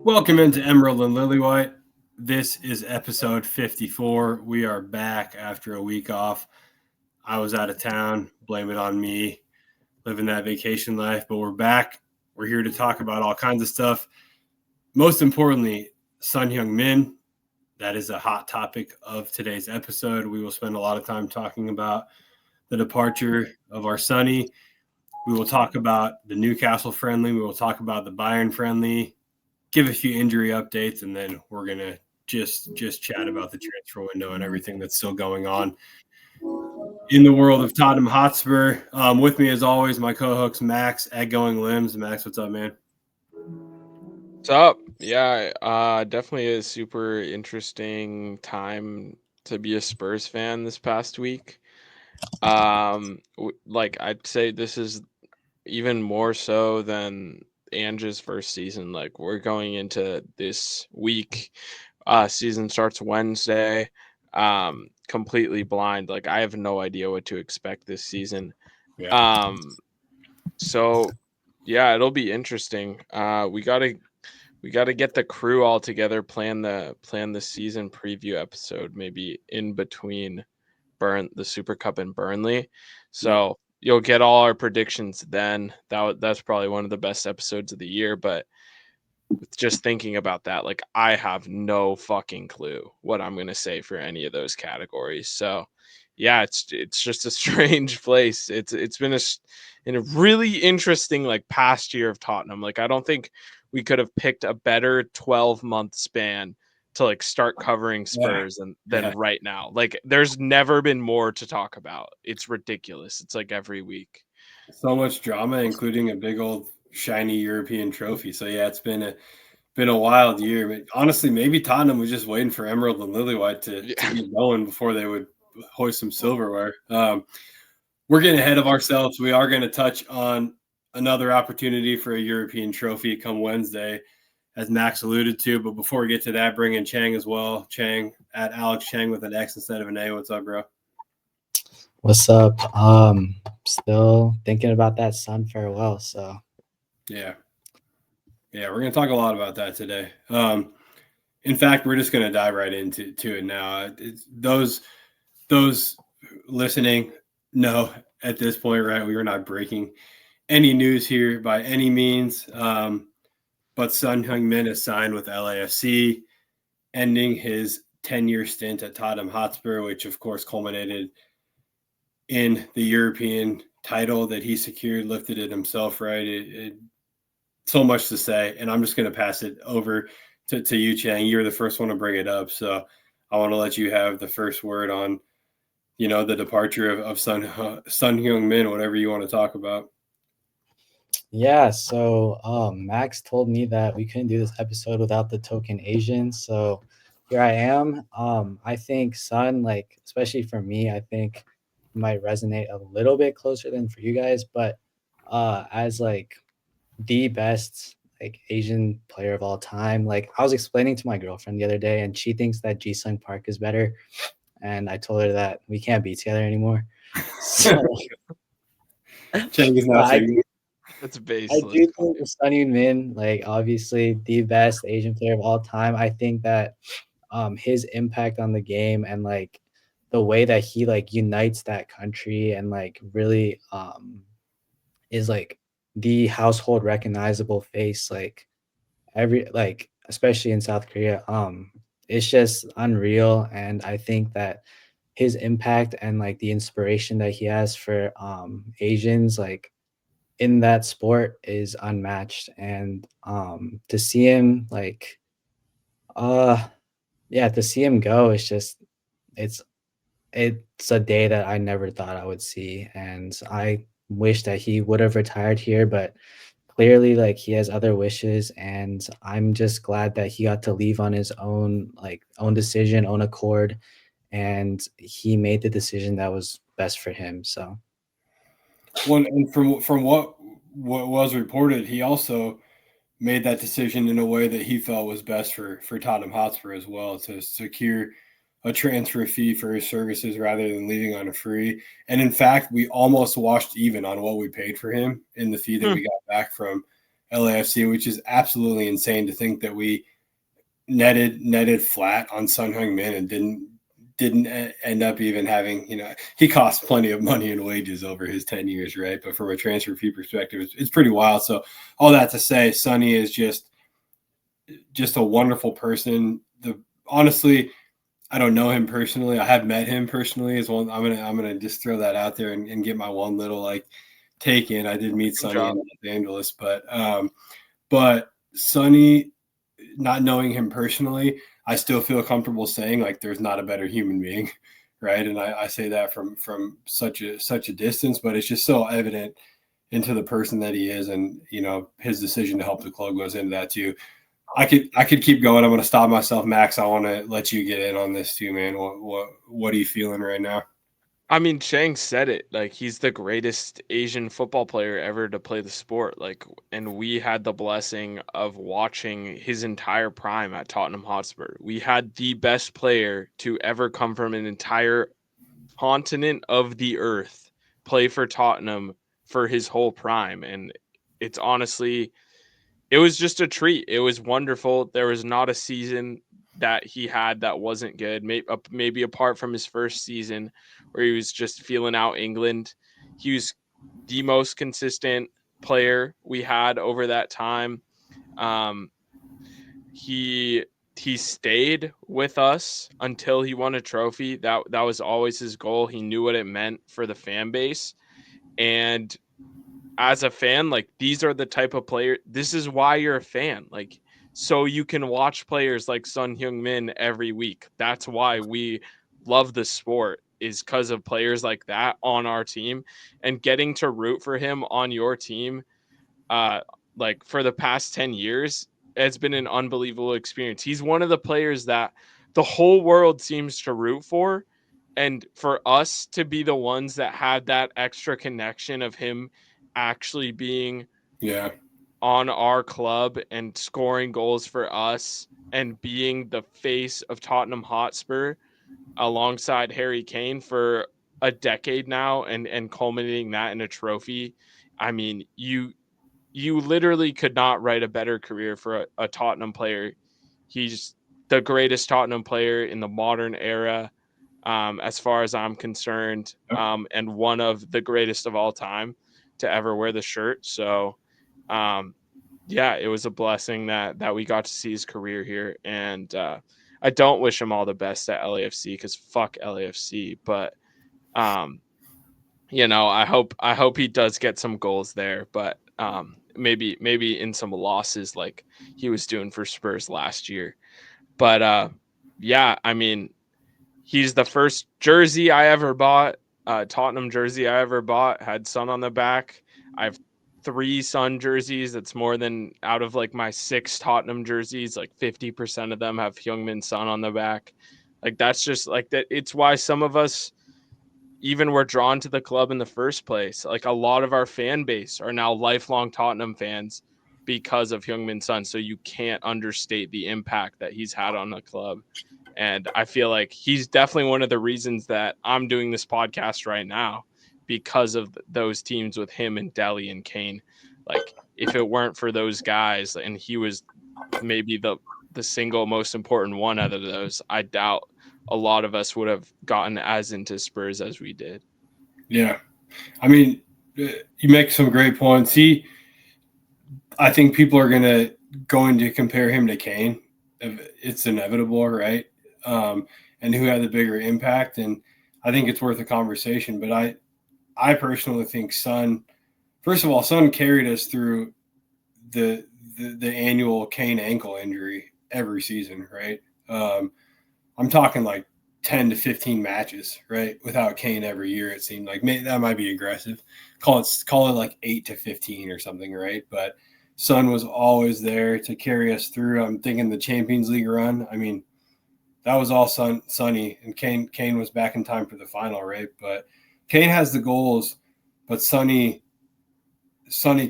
Welcome into Emerald and Lilywhite. This is episode 54. We are back after a week off. I was out of town. Blame it on me. Living that vacation life. But we're back. We're here to talk about all kinds of stuff. Most importantly, Heung-min. That is a hot topic of today's episode. We will spend a lot of time talking about the departure of our Sonny. We will talk about the Newcastle friendly. We will talk about the Bayern friendly. Give a few injury updates, and then we're gonna just chat about the transfer window and everything that's still going on in the world of Tottenham Hotspur. With me, as always, my co-host Max at Going Limbs. Max, what's up, man? What's up? Yeah, definitely a super interesting time to be a Spurs fan this past week. I'd say this is even more so than Ange's first season. Like we're going into this week, season starts Wednesday, completely blind. Like I have no idea what to expect this season. Yeah. So yeah, it'll be interesting. We gotta get the crew all together, plan the season preview episode, maybe in between the Super Cup and Burnley. So you'll get all our predictions then. That's probably one of the best episodes of the year. But just thinking about that, like I have no fucking clue what I'm gonna say for any of those categories. So yeah, it's just a strange place. It's been in a really interesting like past year of Tottenham. Like I don't think we could have picked a better 12-month span to like start covering Spurs than right now. Like there's never been more to talk about. It's ridiculous. It's like every week. So much drama, including a big old shiny European trophy. So yeah, it's been a wild year. But honestly, maybe Tottenham was just waiting for Emerald and Lilywhite to get going before they would hoist some silverware. We're getting ahead of ourselves. We are going to touch on another opportunity for a European trophy come Wednesday, as Max alluded to. But before we get to that, bring in Chang as well. Chang at Alex Chang with an X instead of an A. What's up, bro? What's up? Still thinking about that Sun farewell. So yeah, we're going to talk a lot about that today. In fact, we're just going to dive right into it now. Those listening know at this point, right? We are not breaking any news here by any means. But Son Heung-min is signed with LAFC, ending his 10-year stint at Tottenham Hotspur, which of course culminated in the European title that he secured, lifted it himself, right? So much to say, and I'm just going to pass it over to you, Chang. You're the first one to bring it up, so I want to let you have the first word on, the departure of Son Heung-min, whatever you want to talk about. Yeah, so Max told me that we couldn't do this episode without the token Asian, so here I am. I think Sun, like especially for me, I think might resonate a little bit closer than for you guys, but as like the best like Asian player of all time, like I was explaining to my girlfriend the other day, and she thinks that Ji-sung Park is better, and I told her that we can't be together anymore. So Chang is not saying. That's I baseless. do think Son Heung-min, like obviously the best Asian player of all time. I think that his impact on the game and like the way that he like unites that country and like really is like the household recognizable face, like especially in South Korea. It's just unreal, and I think that his impact and like the inspiration that he has for Asians like in that sport is unmatched. And to see him like to see him go, it's it's a day that I never thought I would see, and I wish that he would have retired here, but clearly like he has other wishes, and I'm just glad that he got to leave on his own decision, own accord, and he made the decision that was best for him. So Well, and from what was reported, he also made that decision in a way that he felt was best for Tottenham Hotspur as well, to secure a transfer fee for his services rather than leaving on a free. And in fact, we almost washed even on what we paid for him in the fee that we got back from LAFC, which is absolutely insane to think that we netted flat on Son Heung-min and didn't end up even having, he cost plenty of money in wages over his 10 years, right? But from a transfer fee perspective, it's pretty wild. So all that to say, Sonny is just a wonderful person. Honestly, I don't know him personally. I have met him personally as well. I'm gonna just throw that out there and get my one little take in. I did meet Sonny in Los Angeles, but Sonny, not knowing him personally, I still feel comfortable saying there's not a better human being, right? And I say that from such a distance, but it's just so evident into the person that he is, and his decision to help the club goes into that too. I could keep going. I'm going to stop myself, Max. I want to let you get in on this too, man. What are you feeling right now? I mean, Chang said it. He's the greatest Asian football player ever to play the sport. And we had the blessing of watching his entire prime at Tottenham Hotspur. We had the best player to ever come from an entire continent of the earth play for Tottenham for his whole prime. And it's honestly, it was just a treat. It was wonderful. There was not a season that he had that wasn't good. Maybe apart from his first season where he was just feeling out England. He was the most consistent player we had over that time. He stayed with us until he won a trophy. That was always his goal. He knew what it meant for the fan base. And as a fan, these are the type of player. This is why you're a fan. So you can watch players like Son Heung-min every week. That's why we love the sport, is because of players like that on our team, and getting to root for him on your team. For the past 10 years, it's been an unbelievable experience. He's one of the players that the whole world seems to root for. And for us to be the ones that had that extra connection of him actually being on our club and scoring goals for us and being the face of Tottenham Hotspur alongside Harry Kane for a decade now, and culminating that in a trophy. I mean, you literally could not write a better career for a Tottenham player. He's the greatest Tottenham player in the modern era, as far as I'm concerned, and one of the greatest of all time to ever wear the shirt. So, it was a blessing that we got to see his career here. And I don't wish him all the best at LAFC, because fuck LAFC. But, I hope he does get some goals there. But maybe in some losses like he was doing for Spurs last year. But I mean, he's the first jersey I ever bought, Tottenham jersey I ever bought, had Son on the back. I have 3 Son jerseys. That's more than out of my 6 Tottenham jerseys. 50% of them have Heung-min Son on the back. That's just that. It's why some of us even were drawn to the club in the first place. A lot of our fan base are now lifelong Tottenham fans because of Heung-min Son. So you can't understate the impact that he's had on the club. And I feel like he's definitely one of the reasons that I'm doing this podcast right now, because of those teams with him and Dele and Kane. If it weren't for those guys, and he was maybe the single most important one out of those, I doubt a lot of us would have gotten as into Spurs as we did. Yeah. I mean, you make some great points. I think people are going to compare him to Kane. It's inevitable, right? And who had the bigger impact. And I think it's worth a conversation. But I personally think Son, first of all, Son carried us through the annual Kane ankle injury every season, right? I'm talking 10 to 15 matches, right, without Kane every year. It seemed like that might be aggressive. Call it 8 to 15 or something, right? But Son was always there to carry us through. I'm thinking the Champions League run. I mean, that was all Sonny, and Kane was back in time for the final, right? But Kane has the goals, but Sonny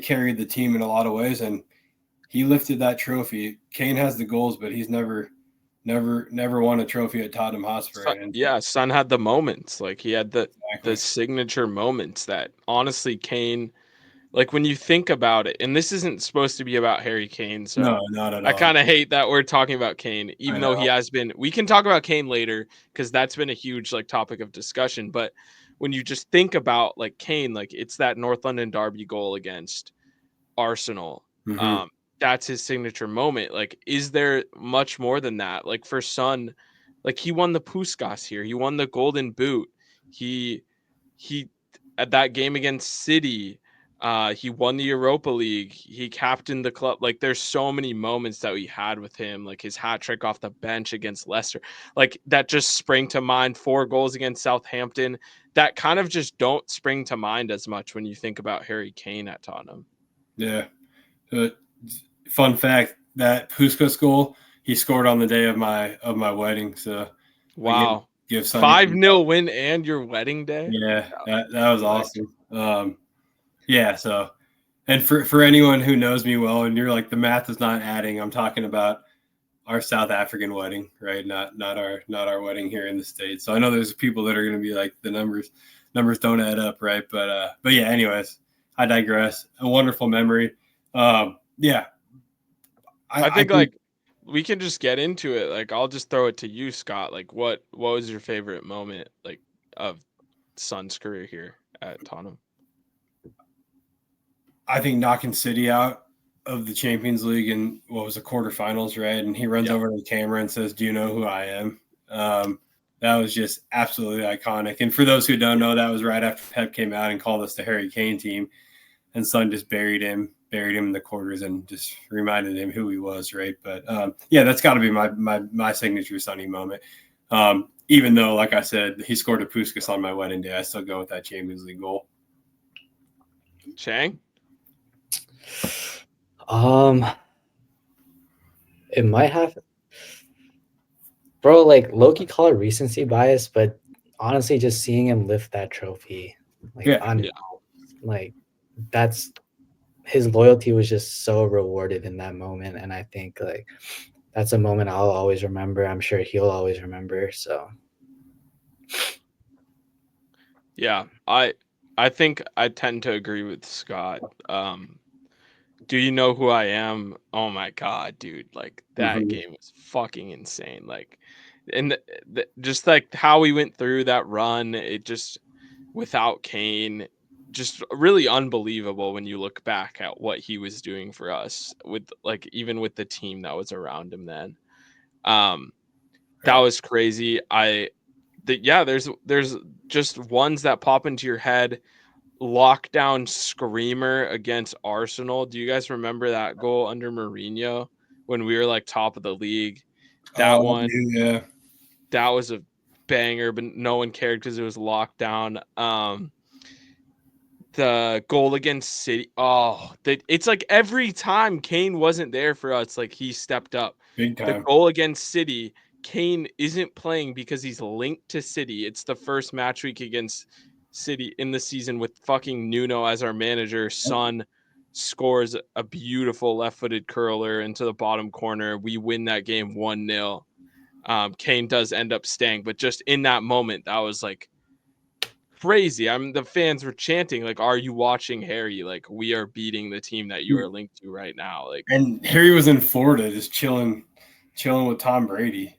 carried the team in a lot of ways, and he lifted that trophy. Kane has the goals, but he's never won a trophy at Tottenham Hotspur. Son had the moments. He had the signature moments that honestly Kane like when you think about it, and this isn't supposed to be about Harry Kane, so No, not at I all. kind of hate that we're talking about Kane, even though he has been. We can talk about Kane later because that's been a huge like topic of discussion. But when you just think about like Kane, like it's that North London derby goal against Arsenal. Mhm. That's his signature moment. Like, is there much more than that? Like for Son, like he won the Puskas here. He won the Golden Boot. He at that game against City, he won the Europa League. He captained the club. Like there's so many moments that we had with him, like his hat trick off the bench against Leicester. Like that just spring to mind, 4 goals against Southampton. That kind of just don't spring to mind as much when you think about Harry Kane at Tottenham. Yeah. Fun fact, that Puskas goal, he scored on the day of my wedding. So Wow. give Sonny 5-0 win and your wedding day. Yeah, that was awesome. Yeah, so and for anyone who knows me well, and you're like the math is not adding, I'm talking about our South African wedding, right? Not our wedding here in the States. So I know there's people that are going to be like the numbers don't add up, right? But yeah, anyways, I digress. A wonderful memory. Yeah, I think like we can just get into it. Like I'll just throw it to you, Scott. Like what was your favorite moment like of Son's career here at Tottenham? I think knocking City out of the Champions League in what was the quarterfinals, right? And he runs over to the camera and says, "Do you know who I am?" That was just absolutely iconic. And for those who don't know, that was right after Pep came out and called us the Harry Kane team, and Son just buried him in the quarters and just reminded him who he was, right? But yeah, that's got to be my signature Sonny moment. Even though, like I said, he scored a Puskas on my wedding day, I still go with that Champions League goal. Chang? It might have, bro, like low-key call it recency bias, but honestly, just seeing him lift that trophy, like like that's his loyalty was just so rewarded in that moment, and I think like that's a moment I'll always remember. I'm sure he'll always remember. So Yeah, I think I tend to agree with Scott. Do you know who I am? Oh my god, dude! Like that game was fucking insane. Like, and just like how we went through that run, it just without Kane, just really unbelievable when you look back at what he was doing for us with like even with the team that was around him then. That was crazy. There's just ones that pop into your head. Lockdown screamer against Arsenal. Do you guys remember that goal under Mourinho when we were like top of the league? That one, yeah, that was a banger, but no one cared because it was lockdown. The goal against City. It's like every time Kane wasn't there for us, like he stepped up. big The time. goal against City, Kane isn't playing because he's linked to City. It's the first match week against City in the season with fucking Nuno as our manager. Son scores a beautiful left-footed curler into the bottom corner. We win that game 1-0. Kane does end up staying, but just in that moment, that was like crazy. The fans were chanting like, "Are you watching Harry? Like we are beating the team that you are linked to right now." Like, and Harry was in Florida just chilling with Tom Brady.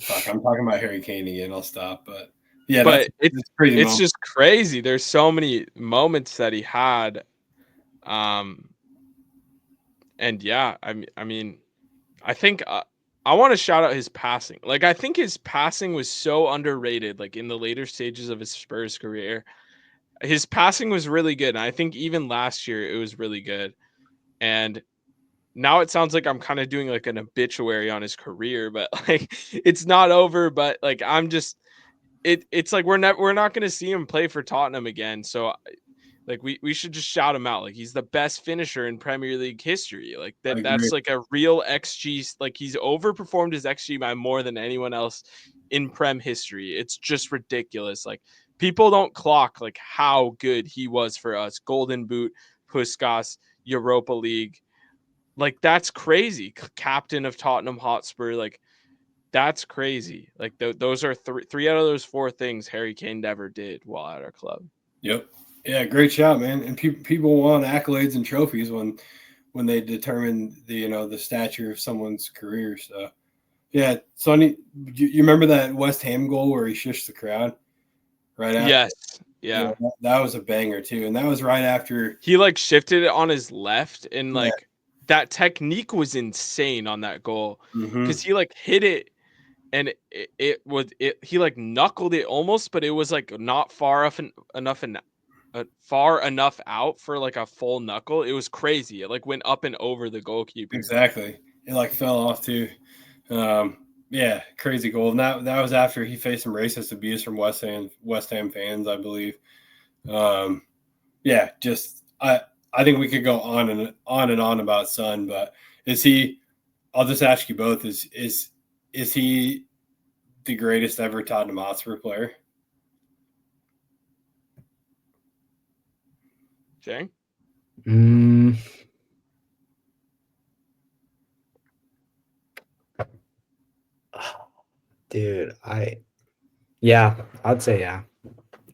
Fuck, I'm talking about Harry Kane again. I'll stop, but yeah, but that's crazy. it's just crazy. There's so many moments that he had, and yeah, I mean, I think I want to shout out his passing. Like, I think his passing was so underrated. Like in the later stages of his Spurs career, his passing was really good. And I think even last year it was really good. And now it sounds like I'm kind of doing like an obituary on his career, but like it's not over. But like I'm just it's like we're not going to see him play for Tottenham again. So like we should just shout him out. Like he's the best finisher in Premier League history. Like that's like a real XG. Like he's overperformed his XG by more than anyone else in Prem history. It's just ridiculous. Like people don't clock like how good he was for us. Golden Boot, Puskas, Europa League. Like that's crazy. Captain of Tottenham Hotspur. Like that's crazy. Like those are three out of those 4 things Harry Kane never did while at our club. Yep. Yeah, great shot, man. And people want accolades and trophies when they determine the stature of someone's career. So yeah, Sonny, you remember that West Ham goal where he shushed the crowd right after? Yes. Yeah, Yeah. that was a banger too, and that was right after. He like shifted it on his left, and Yeah. like that technique was insane on that goal Mhm. because he like hit it, and he like knuckled it almost, but it was like not far enough out for like a full knuckle. It was crazy. It like went up and over the goalkeeper. Exactly. It like fell off too. Yeah, crazy goal. And that was after he faced some racist abuse from West Ham fans, I believe. Yeah, just I think we could go on and on about Son, but is he? I'll just ask you both: is he the greatest ever Tottenham Hotspur player? Chang? Dude, I'd say yeah.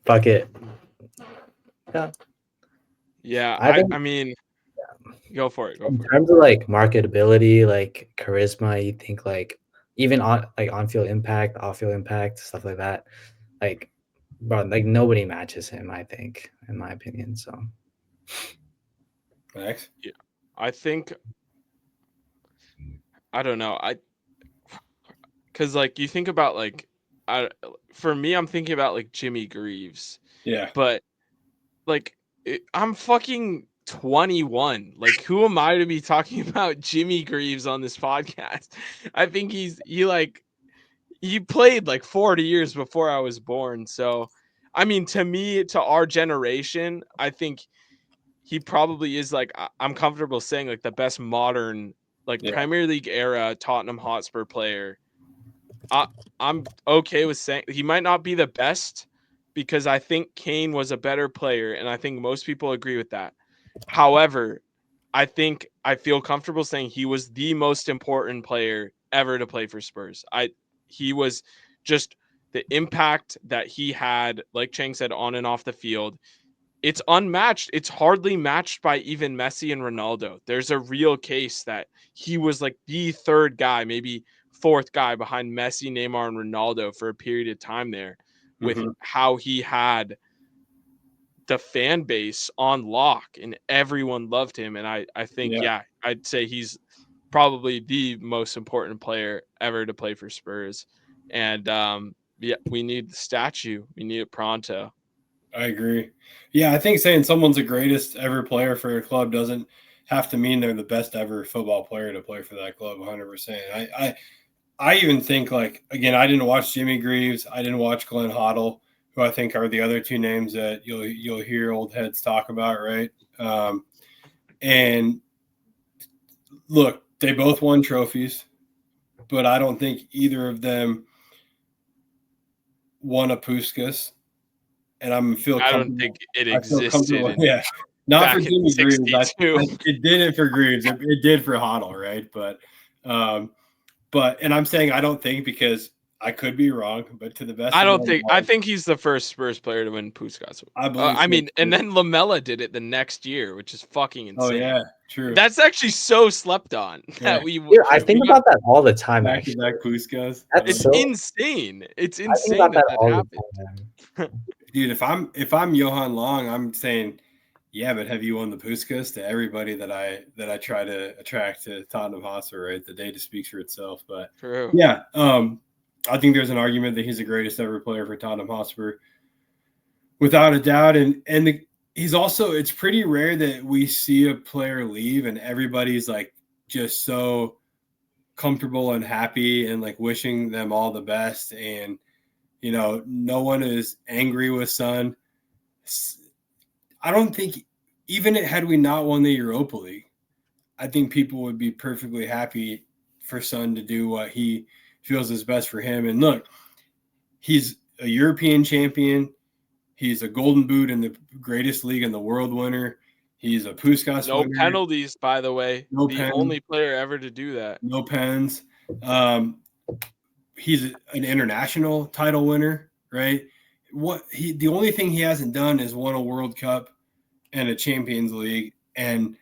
Fuck it. Yeah, I think I mean, go for it. Go in for it. terms of like marketability, like charisma, you think like even on-field impact, off-field impact, stuff like that. Like, bro, like nobody matches him, I think, in my opinion. So Max? Yeah, I think I don't know. Because like you think about like for me, I'm thinking about like Jimmy Greaves, Yeah. but like I'm fucking 21. Like, who am I to be talking about Jimmy Greaves on this podcast? I think he played like 40 years before I was born. So, I mean, to me, to our generation, I think he probably is like I'm comfortable saying like the best modern like Yeah. Premier League era Tottenham Hotspur player. I'm okay with saying he might not be the best because I think Kane was a better player, and I think most people agree with that. However, I think I feel comfortable saying he was the most important player ever to play for Spurs. He was just the impact that he had, like Chang said, on and off the field. It's unmatched. It's hardly matched by even Messi and Ronaldo. There's a real case that he was like the third guy, maybe fourth guy behind Messi, Neymar, and Ronaldo for a period of time there with how he had the fan base on lock and everyone loved him. And I think, I'd say he's probably the most important player ever to play for Spurs. And we need the statue. We need it pronto. I agree. Yeah, I think saying someone's the greatest ever player for a club doesn't have to mean they're the best ever football player to play for that club 100%. I even think, like, again, I didn't watch Jimmy Greaves. I didn't watch Glenn Hoddle, who I think are the other two names that you'll hear old heads talk about, right? And look, they both won trophies, but I don't think either of them won a Puskas. And I don't think it I feel existed. comfortable. Yeah. Not for Back in Jimmy Greaves. '62. It didn't for Greaves. It did for Hoddle, right? And I'm saying I don't think, because I could be wrong, but to the best I of don't my think. I knowledge, think he's the first Spurs player to win Puskas. I believe. I So mean, and too. then Lamella did it the next year, which is fucking Oh insane. yeah, true. That's actually so slept on Yeah. that we. dude, I think about that all the time. Back to Actually, back Puskas. It's insane. It's I think insane about that that all happened. the time. Dude, if I'm Johan Long, I'm saying, yeah, but have you won the Puskas to everybody that I try to attract to Tottenham Hotspur, right? The data speaks for itself. But True. yeah, I think there's an argument that he's the greatest ever player for Tottenham Hotspur, without a doubt. He's also, it's pretty rare that we see a player leave and everybody's like just so comfortable and happy and like wishing them all the best. And, no one is angry with Son. I don't think, even had we not won the Europa League, I think people would be perfectly happy for Son to do what he feels is best for him. And look, he's a European champion. He's a Golden Boot in the greatest league in the world winner. He's a Puskas No winner. penalties, by the way. No the pens. only player ever to do that. No pens. He's an international title winner, right? the only thing he hasn't done is won a World Cup and a Champions League, and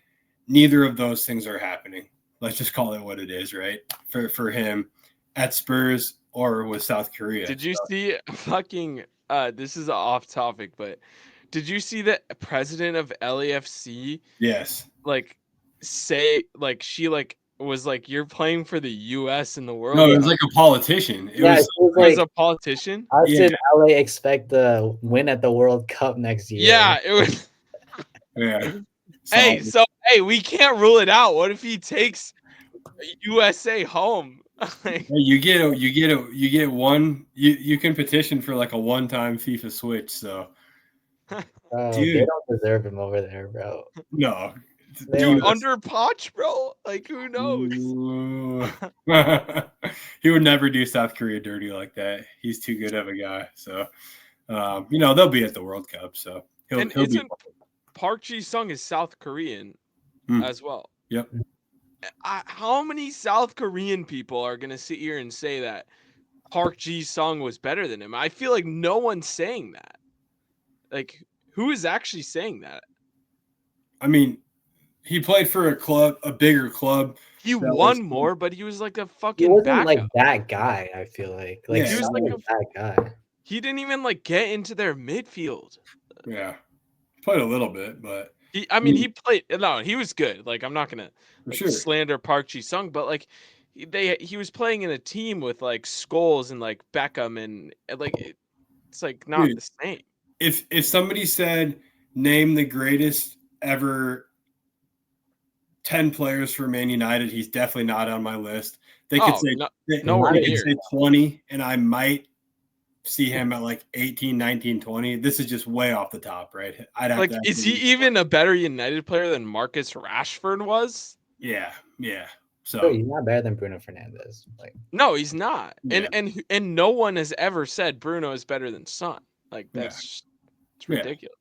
neither of those things are happening. Let's just call it what it is, right? For him at Spurs or with South Korea. Did you see fucking this is off topic, but did you see the president of LAFC Yes. like say like she like was like, you're playing for the US in the World No, it Cup? was like a politician. It Yeah, was, she was It was like, a politician? how Yeah. should LA expect to win at the World Cup next year? Yeah, it was. yeah. Hey, So, so we can't rule it out. What if he takes USA home? Like, you get one. You can petition for like a one-time FIFA switch. So, Bro, dude. they don't deserve him over there, bro. no, They dude, don't- under Poch, bro. Like, who knows? Ooh. He would never do South Korea dirty like that. He's too good of a guy. So, they'll be at the World Cup. So he'll be. Isn't Park Ji-sung is South Korean as well? Yep. How many South Korean people are gonna sit here and say that Park Ji-sung was better than him? I feel like no one's saying that. Like, who is actually saying that? I mean, he played for a bigger club. He won more, but he was like a He fucking wasn't backup. like that guy. I feel like Yeah. he He was was like like that guy. He didn't even like get into their midfield. Yeah, played a little bit, but He played. No, he was good. Like, I'm not gonna for sure. slander Park Ji-sung, but like he was playing in a team with like Scholes and like Beckham and like it's like not Dude, the same. If somebody said name the greatest ever 10 players for Man United, he's definitely not on my list. They could say nowhere they could near. say 20, and I might see him at like 18, 19, 20. This is just way off the top, right? I'd have Like, to is he even a better United player than Marcus Rashford was? Yeah. Bro, So he's not better than Bruno Fernandes. Like, No, he's not. Yeah. And no one has ever said Bruno is better than Son. Like, that's it's ridiculous.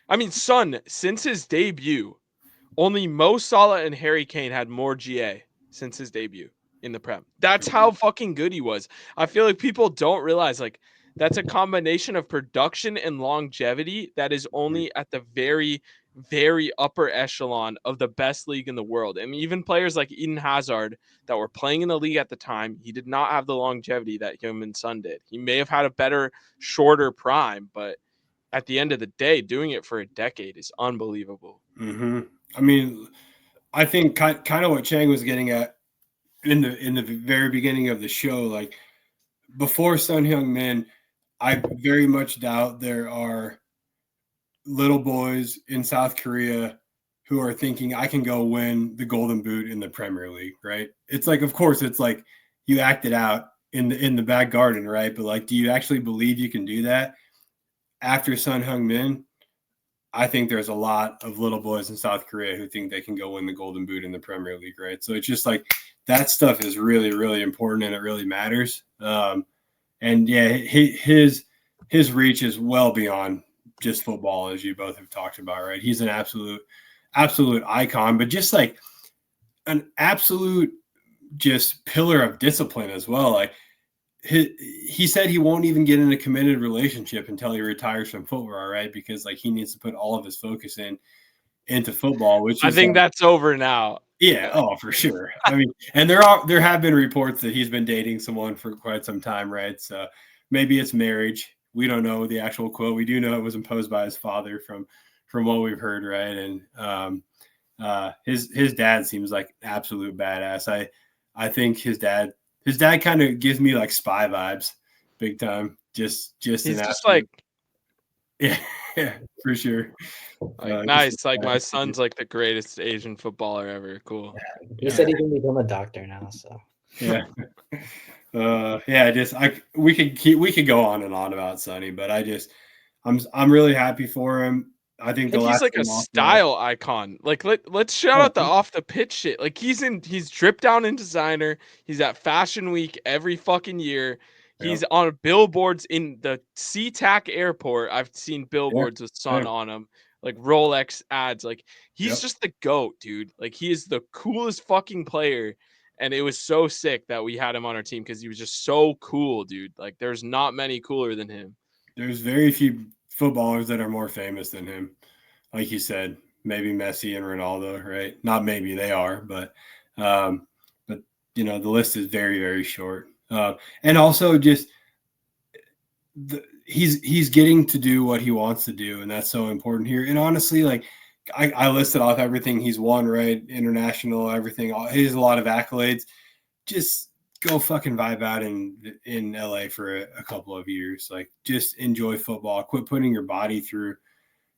I mean, Son, since his debut, only Mo Salah and Harry Kane had more GA since his debut in the Prem. That's how fucking good he was. I feel like people don't realize, like, that's a combination of production and longevity that is only at the very, very upper echelon of the best league in the world. I mean, even players like Eden Hazard that were playing in the league at the time, he did not have the longevity that Heung-min Son did. He may have had a better, shorter prime, but at the end of the day, doing it for a decade is unbelievable. Mm-hmm. I mean, I think kind of what Chang was getting at in the very beginning of the show, like before Son Heung-min, I very much doubt there are little boys in South Korea who are thinking I can go win the Golden Boot in the Premier League, right? It's like, of course, it's like you acted out in the back garden, right? But like, do you actually believe you can do that? After Son Heung-min, I think there's a lot of little boys in South Korea who think they can go win the Golden Boot in the Premier League, right? So it's just like that stuff is really, really important and it really matters. And yeah, his reach is well beyond just football, as you both have talked about, right? He's an absolute icon, but just like an absolute just pillar of discipline as well. Like he said he won't even get in a committed relationship until he retires from football, right? Because like he needs to put all of his focus into football, which I think that's over now. Yeah, for sure. I mean, and there have been reports that he's been dating someone for quite some time, right? So maybe it's marriage. We don't know the actual quote. We do know it was imposed by his father from what we've heard, right? And his dad seems like an absolute badass. I think his dad kind of gives me like Spy vibes, big time. He's just like yeah, for sure. Like, nice. Like my son's like the greatest Asian footballer ever. Cool. yeah. He said he can become a doctor now. So yeah. We could go on and on about Sonny, but I'm really happy for him. I think he's like a style icon. Like let's shout out the off the pitch shit. Like he's dripped down in designer. He's at Fashion Week every fucking year. He's on billboards in the SeaTac airport. I've seen billboards with Son on them, like Rolex ads. Like he's just the GOAT, dude. Like he is the coolest fucking player. And it was so sick that we had him on our team because he was just so cool, dude. Like there's not many cooler than him. There's very few footballers that are more famous than him. Like you said, maybe Messi and Ronaldo, right? Not maybe, they are, but you know, the list is very, very short. And also just he's getting to do what he wants to do, and that's so important here. And honestly, like I listed off everything he's won, right? International, everything. He has a lot of accolades. Just go fucking vibe out in LA for a couple of years. Like, just enjoy football. Quit putting your body through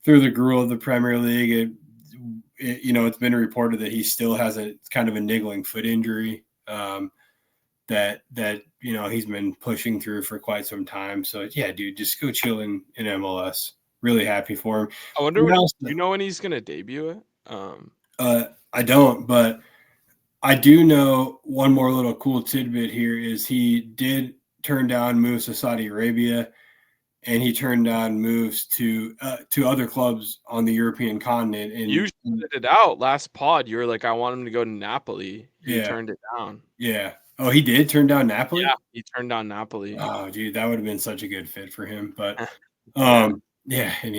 the gruel of the Premier League. You know, it's been reported that he still has a kind of a niggling foot injury that you know he's been pushing through for quite some time. So yeah, dude, just go chill in MLS. Really happy for him. I wonder you know when he's gonna debut it? I don't, but I do know one more little cool tidbit here is he did turn down moves to Saudi Arabia, and he turned down moves to other clubs on the European continent. And you said it out last pod. You were like, I want him to go to Napoli. He turned it down. Yeah. Oh, he did turn down Napoli? Yeah, he turned down Napoli. Oh, dude, that would have been such a good fit for him. But yeah, and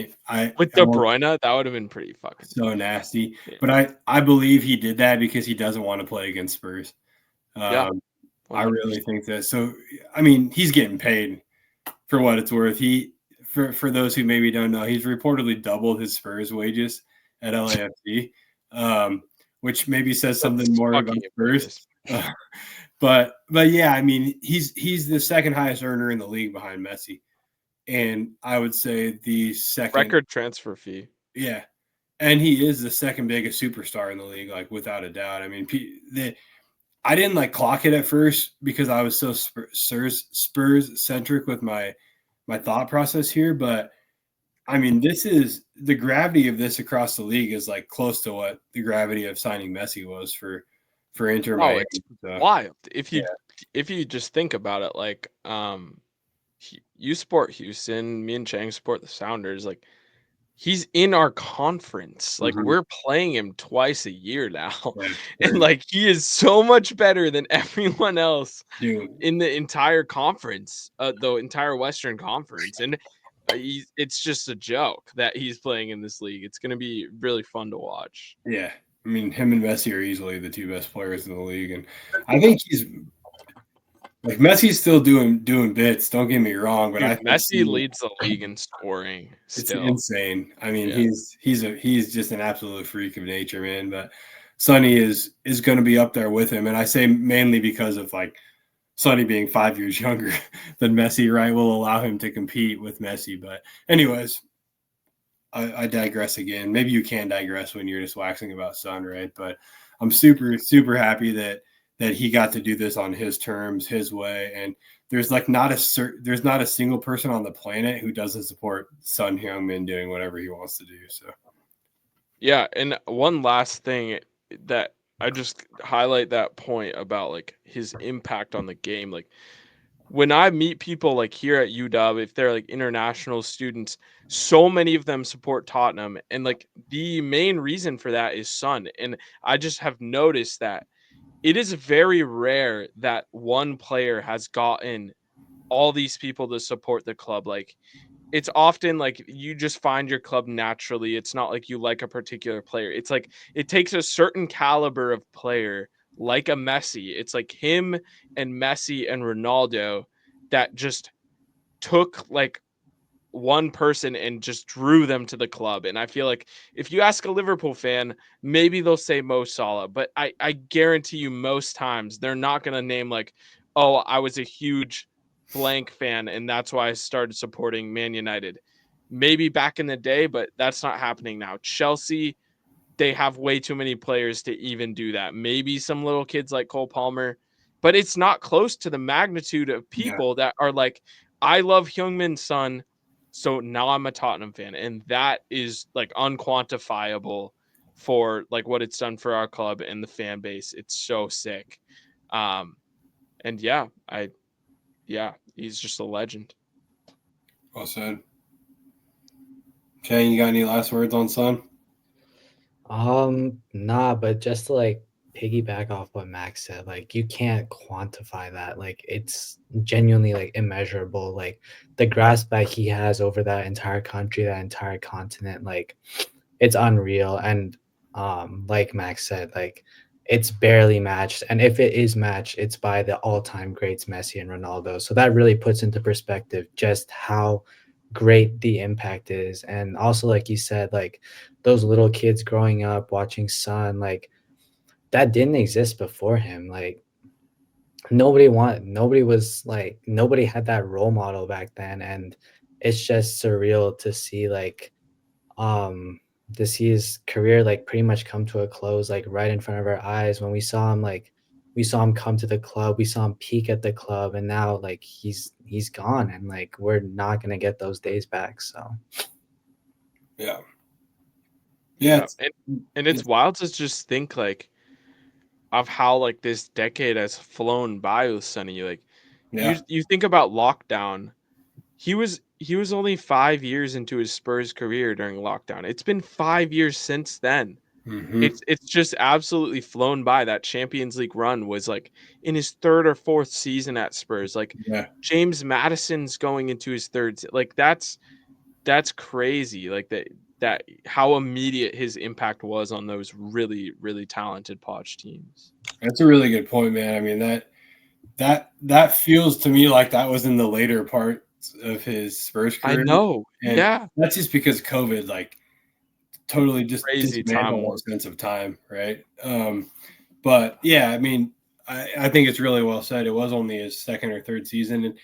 with De Bruyne, that would have been pretty fucking so nasty. Yeah. But I believe he did that because he doesn't want to play against Spurs. Yeah, I really think that. So I mean, he's getting paid for what it's worth. For those who maybe don't know, he's reportedly doubled his Spurs wages at LAFC, which maybe says something more about Spurs. But yeah, I mean, he's the second highest earner in the league behind Messi, and I would say the second record transfer fee. Yeah, and he is the second biggest superstar in the league, like without a doubt. I mean, I didn't like clock it at first because I was so Spurs centric with my thought process here, but I mean, this is the gravity of this across the league is like close to what the gravity of signing Messi was for Inter Miami. It's wild. If you just think about it, like you support Houston, me and Chang support the Sounders, like he's in our conference. Like we're playing him twice a year now. Yeah, and like he is so much better than everyone else in the entire conference, the entire Western Conference. And it's just a joke that he's playing in this league. It's going to be really fun to watch. Yeah. I mean, him and Messi are easily the two best players in the league. And I think he's like Messi's still doing bits. Don't get me wrong, but I think Messi leads the league in scoring. Still. It's insane. I mean, he's just an absolute freak of nature, man. But Sonny is going to be up there with him, and I say mainly because of like Sonny being 5 years younger than Messi, right? Will allow him to compete with Messi. But anyways, I digress again. Maybe you can digress when you're just waxing about Son, right? But I'm super, super happy that he got to do this on his terms, his way. And there's like not a single person on the planet who doesn't support Son Heung-min doing whatever he wants to do. So yeah, and one last thing that I just highlight that point about like his impact on the game. Like when I meet people like here at UW, if they're like international students, so many of them support Tottenham. And like the main reason for that is Son. And I just have noticed that it is very rare that one player has gotten all these people to support the club. Like it's often like you just find your club naturally. It's not like you like a particular player. It's like it takes a certain caliber of player like a Messi. It's like him and Messi and Ronaldo that just took like one person and just drew them to the club. And I feel like if you ask a Liverpool fan, maybe they'll say Mo Salah, but I guarantee you most times they're not going to name like, oh, I was a huge blank fan and that's why I started supporting Man United. Maybe back in the day, but that's not happening now. Chelsea, they have way too many players to even do that. Maybe some little kids like Cole Palmer, but it's not close to the magnitude of people that are like, I love Heung-min's son, so now I'm a Tottenham fan. And that is like unquantifiable for like what it's done for our club and the fan base. It's so sick. And he's just a legend. Well said. Okay, you got any last words on Son? Nah, but just to like piggyback off what Max said. Like, you can't quantify that. Like, it's genuinely like immeasurable. Like, the grasp that he has over that entire country, that entire continent, like, it's unreal. And like Max said, like, it's barely matched. And if it is matched, it's by the all-time greats, Messi and Ronaldo. So that really puts into perspective just how great the impact is. And also, like you said, like, those little kids growing up watching Son, like, that didn't exist before him. Like, nobody had that role model back then. And it's just surreal to see, like, to see his career like pretty much come to a close, like, right in front of our eyes. When we saw him come to the club, we saw him peak at the club, and now, like, he's gone, and like, we're not gonna get those days back. So Yeah. Yeah. And it's wild to just think like of how like this decade has flown by with Sonny. Like you think about lockdown. He was only 5 years into his Spurs career during lockdown. It's been 5 years since then. Mhm. It's just absolutely flown by. That Champions League run was like in his third or fourth season at Spurs. Like Yeah. James Madison's going into his third. Like that's crazy. Like that how immediate his impact was on those really really talented Poch teams. That's a really good point, man. I mean, that feels to me like that was in the later part of his Spurs I career. know. And Yeah. that's just because COVID, like, totally just Crazy dismantled time. our sense of time, right? But yeah, I mean, I think it's really well said. It was only his second or third season, and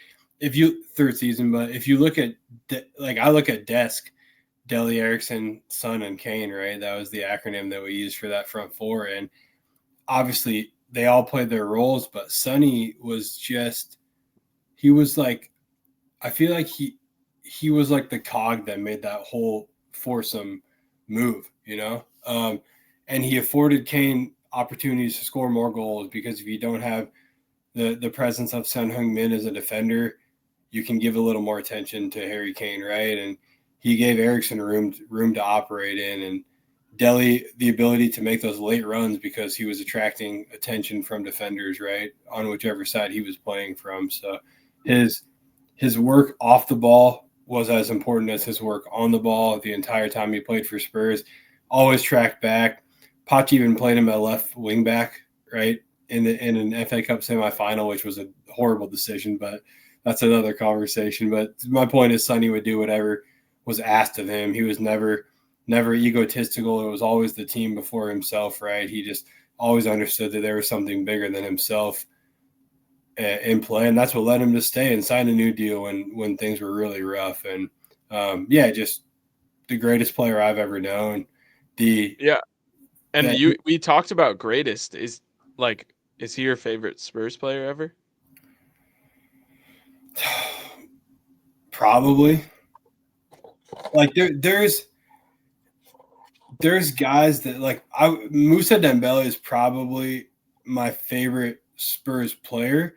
third season, but if you look at like I look at Desk, Dele Erickson, Son, and Kane, right? That was the acronym that we used for that front four, and obviously they all played their roles, but Sonny was just he was like I feel like he was like the cog that made that whole foursome move, you know? And he afforded Kane opportunities to score more goals because if you don't have the presence of Son Heung-min as a defender, you can give a little more attention to Harry Kane, right? And he gave Eriksson room to operate in, and Dele the ability to make those late runs because he was attracting attention from defenders, right, on whichever side he was playing from. So his work off the ball was as important as his work on the ball the entire time he played for Spurs. Always tracked back. Poch even played him at left wing back, right, in an FA Cup semifinal, which was a horrible decision, but that's another conversation. But my point is Sonny would do whatever was asked of him. He was never egotistical. It was always the team before himself, right? He just always understood that there was something bigger than himself in play, and that's what led him to stay and sign a new deal when things were really rough. And just the greatest player I've ever known. We talked about greatest. Is he your favorite Spurs player ever? Probably. Like there's guys that like Moussa Dembele is probably my favorite Spurs player,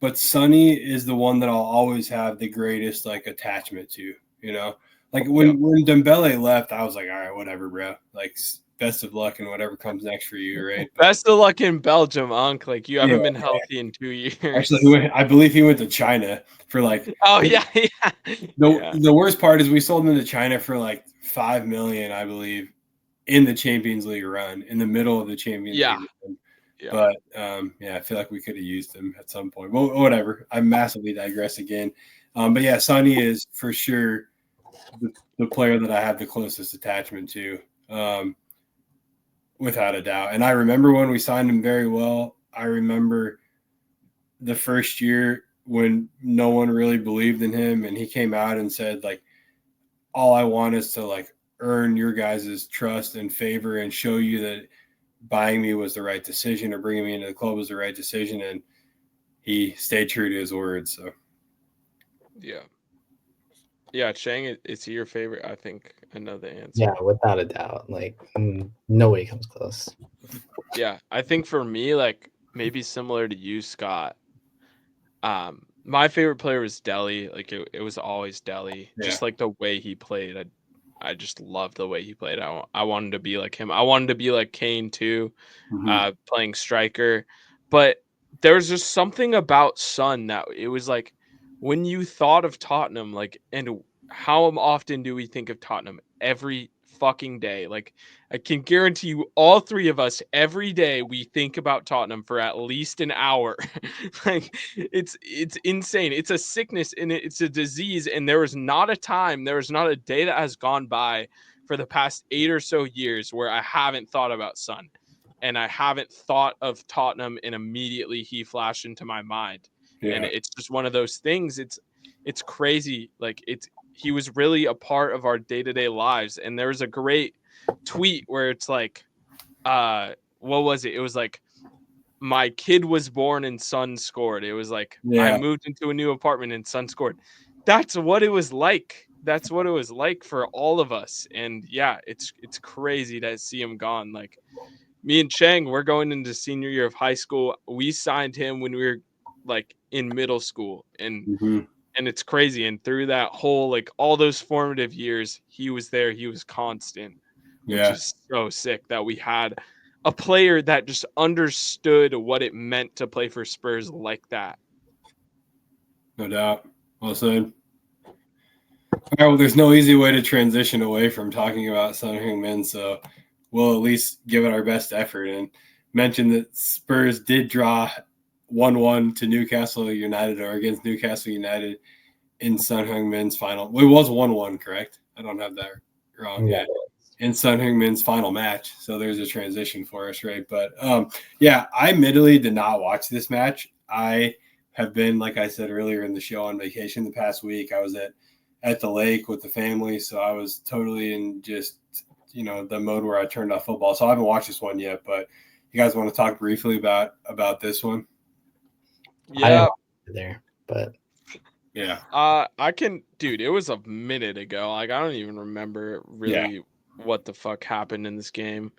but Sonny is the one that I'll always have the greatest like attachment to, you know? Like when Dembele left, I was like, all right, whatever, bro. Like best of luck and whatever comes next for you, right? Best of luck in Belgium, Unc. Like you haven't been healthy in 2 years. Actually, I believe he went to China for like. Oh yeah. The worst part is we sold him to China for like $5 million, I believe, in the Champions League run, in the middle of the Champions League run. Yeah. But I feel like we could have used him at some point. Well, whatever. I massively digress again. But yeah, Sonny is for sure the player that I have the closest attachment to, without a doubt. And I remember when we signed him very well. I remember the first year when no one really believed in him, and he came out and said, like, all I want is to like earn your guys' trust and favor and show you that buying me was the right decision or bringing me into the club was the right decision. And he stayed true to his word. So yeah, Chang, is he your favorite? I think I know the answer. Yeah, without a doubt. Like, nobody comes close. Yeah, I think for me, like maybe similar to you, Scott. My favorite player was Dele. Like it was always Dele. Just like the way he played. I just love the way he played. I wanted to be like him. I wanted to be like Kane too, playing striker. But there was just something about Son that it was like when you thought of Tottenham, like, and how often do we think of Tottenham? Every fucking day. Like, I can guarantee you, all three of us, every day we think about Tottenham for at least an hour. Like, it's insane. It's a sickness and it's a disease. And there is not a day that has gone by for the past 8 or so years where I haven't thought about Son. And I haven't thought of Tottenham, and immediately he flashed into my mind. Yeah. And it's just one of those things. It's crazy. Like, he was really a part of our day-to-day lives. And there was a great tweet where it's like, what was it? It was like, my kid was born and Son scored. It was like, I moved into a new apartment and Son scored. That's what it was like. That's what it was like for all of us. And yeah, it's crazy to see him gone. Like, me and Chang, we're going into senior year of high school. We signed him when we were like in middle school, and it's crazy. And through that whole, like, all those formative years, he was there. He was constant, which is so sick that we had a player that just understood what it meant to play for Spurs like that. No doubt. Well said. All right, well, there's no easy way to transition away from talking about Son Heung-min, so we'll at least give it our best effort and mention that Spurs did draw 1-1 to Newcastle United, or against Newcastle United, in Son Heung-min's final. Well, it was 1-1, correct? I don't have that wrong yet. In Son Heung-min's final match. So there's a transition for us, right? But yeah, I admittedly did not watch this match. I have been, like I said earlier in the show, on vacation the past week. I was at the lake with the family, so I was totally in just, the mode where I turned off football. So I haven't watched this one yet, but you guys want to talk briefly about this one? Yeah. There, but yeah. I can, dude, it was a minute ago. Like, I don't even remember really what the fuck happened in this game.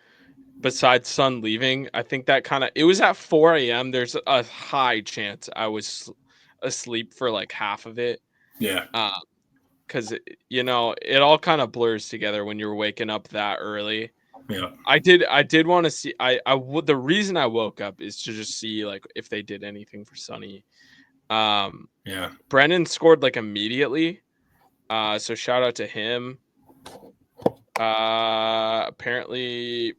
Besides Son leaving, I think that it was at 4 a.m. There's a high chance I was asleep for like half of it. Yeah. Because, it all kind of blurs together when you're waking up that early. Yeah. I did want to see, the reason I woke up is to just see like if they did anything for Sonny. Yeah. Brennan scored like immediately. So shout out to him. Apparently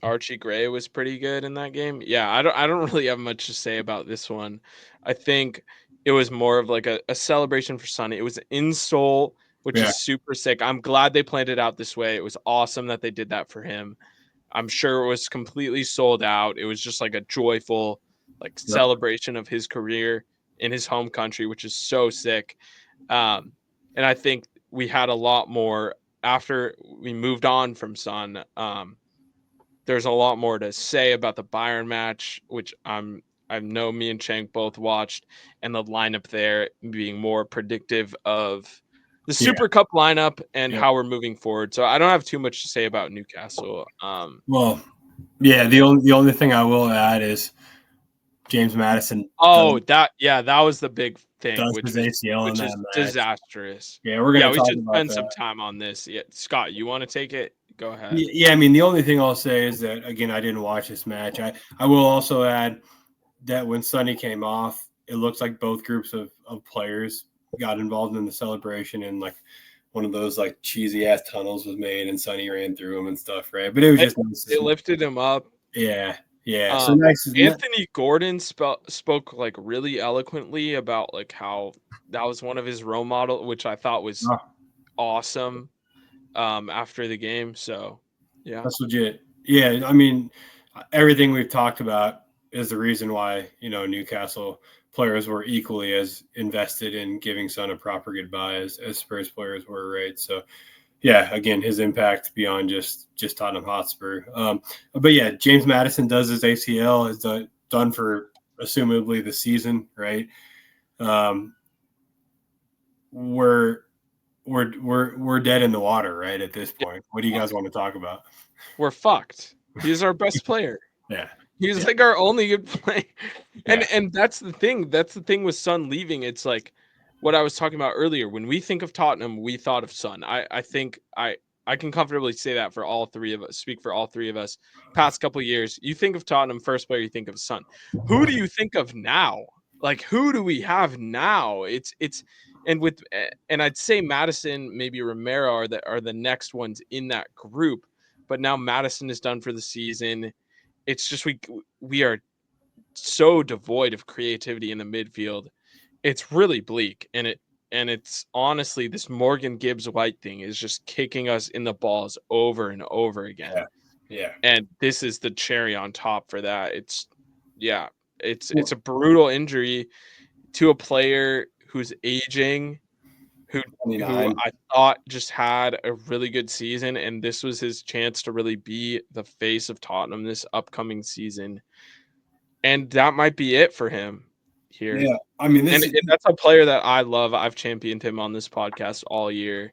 Archie Gray was pretty good in that game. Yeah, I don't really have much to say about this one. I think it was more of like a celebration for Sonny. It was in Seoul, which is super sick. I'm glad they planned it out this way. It was awesome that they did that for him. I'm sure it was completely sold out. It was just like a joyful celebration of his career in his home country, which is so sick. And I think we had a lot more after we moved on from Son. There's a lot more to say about the Bayern match, which I know me and Chang both watched, and the lineup there being more predictive of the Super Cup lineup and how we're moving forward. So I don't have too much to say about Newcastle. Well, yeah, the only thing I will add is James Maddison. That was the big thing, which is disastrous. Yeah, we're gonna. We should spend some time on this. Yeah, Scott, you want to take it? Go ahead. Yeah, I mean, the only thing I'll say is that, again, I didn't watch this match. I will also add that when Sonny came off, it looks like both groups of players got involved in the celebration, and like one of those like cheesy ass tunnels was made, and Sonny ran through them and stuff, right? But it was just nice. They lifted him up. Yeah. So nice. Anthony Gordon spoke like really eloquently about like how that was one of his role models, which I thought was awesome. After the game, so yeah, that's legit. Yeah, I mean, everything we've talked about is the reason why Newcastle players were equally as invested in giving Son a proper goodbye as Spurs players were, right? So yeah, again, his impact beyond just Tottenham Hotspur. But yeah, James Maddison does his ACL, is done for assumably the season, right? We're dead in the water, right? At this point, what do you guys want to talk about? We're fucked. He's our best player. Yeah, he's like our only good player, and that's the thing. That's the thing with Son leaving. It's like what I was talking about earlier. When we think of Tottenham, we thought of Son. I think I can comfortably say that for all three of us, speak for all three of us. Past couple of years, you think of Tottenham, first player you think of Son. Who do you think of now? Like, who do we have now? It's and I'd say Madison, maybe Romero are the next ones in that group. But now Madison is done for the season. It's just we are so devoid of creativity in the midfield. It's really bleak, and it's honestly, this Morgan Gibbs White thing is just kicking us in the balls over and over again. Yeah. And this is the cherry on top for that. It's a brutal injury to a player who's aging, who 29. I thought just had a really good season, and this was his chance to really be the face of Tottenham this upcoming season. And that might be it for him here. Yeah. I mean, And that's a player that I love. I've championed him on this podcast all year.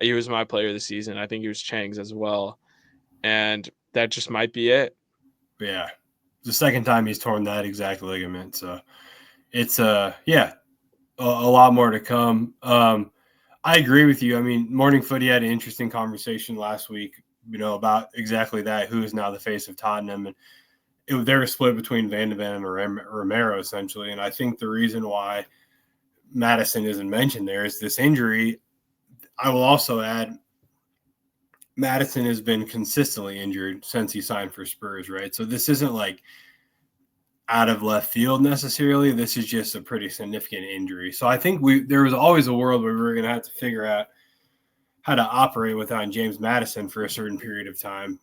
He was my player of the season. I think he was Chang's as well. And that just might be it. Yeah. The second time he's torn that exact ligament. So it's a lot more to come. I agree with you. I mean, Morning Footy had an interesting conversation last week, about exactly that. Who is now the face of Tottenham? And they were split between Van de Ven and Romero, essentially. And I think the reason why Madison isn't mentioned there is this injury. I will also add, Madison has been consistently injured since he signed for Spurs, right? So this isn't like out of left field necessarily. This is just a pretty significant injury. So I think there was always a world where we were going to have to figure out how to operate without James Madison for a certain period of time.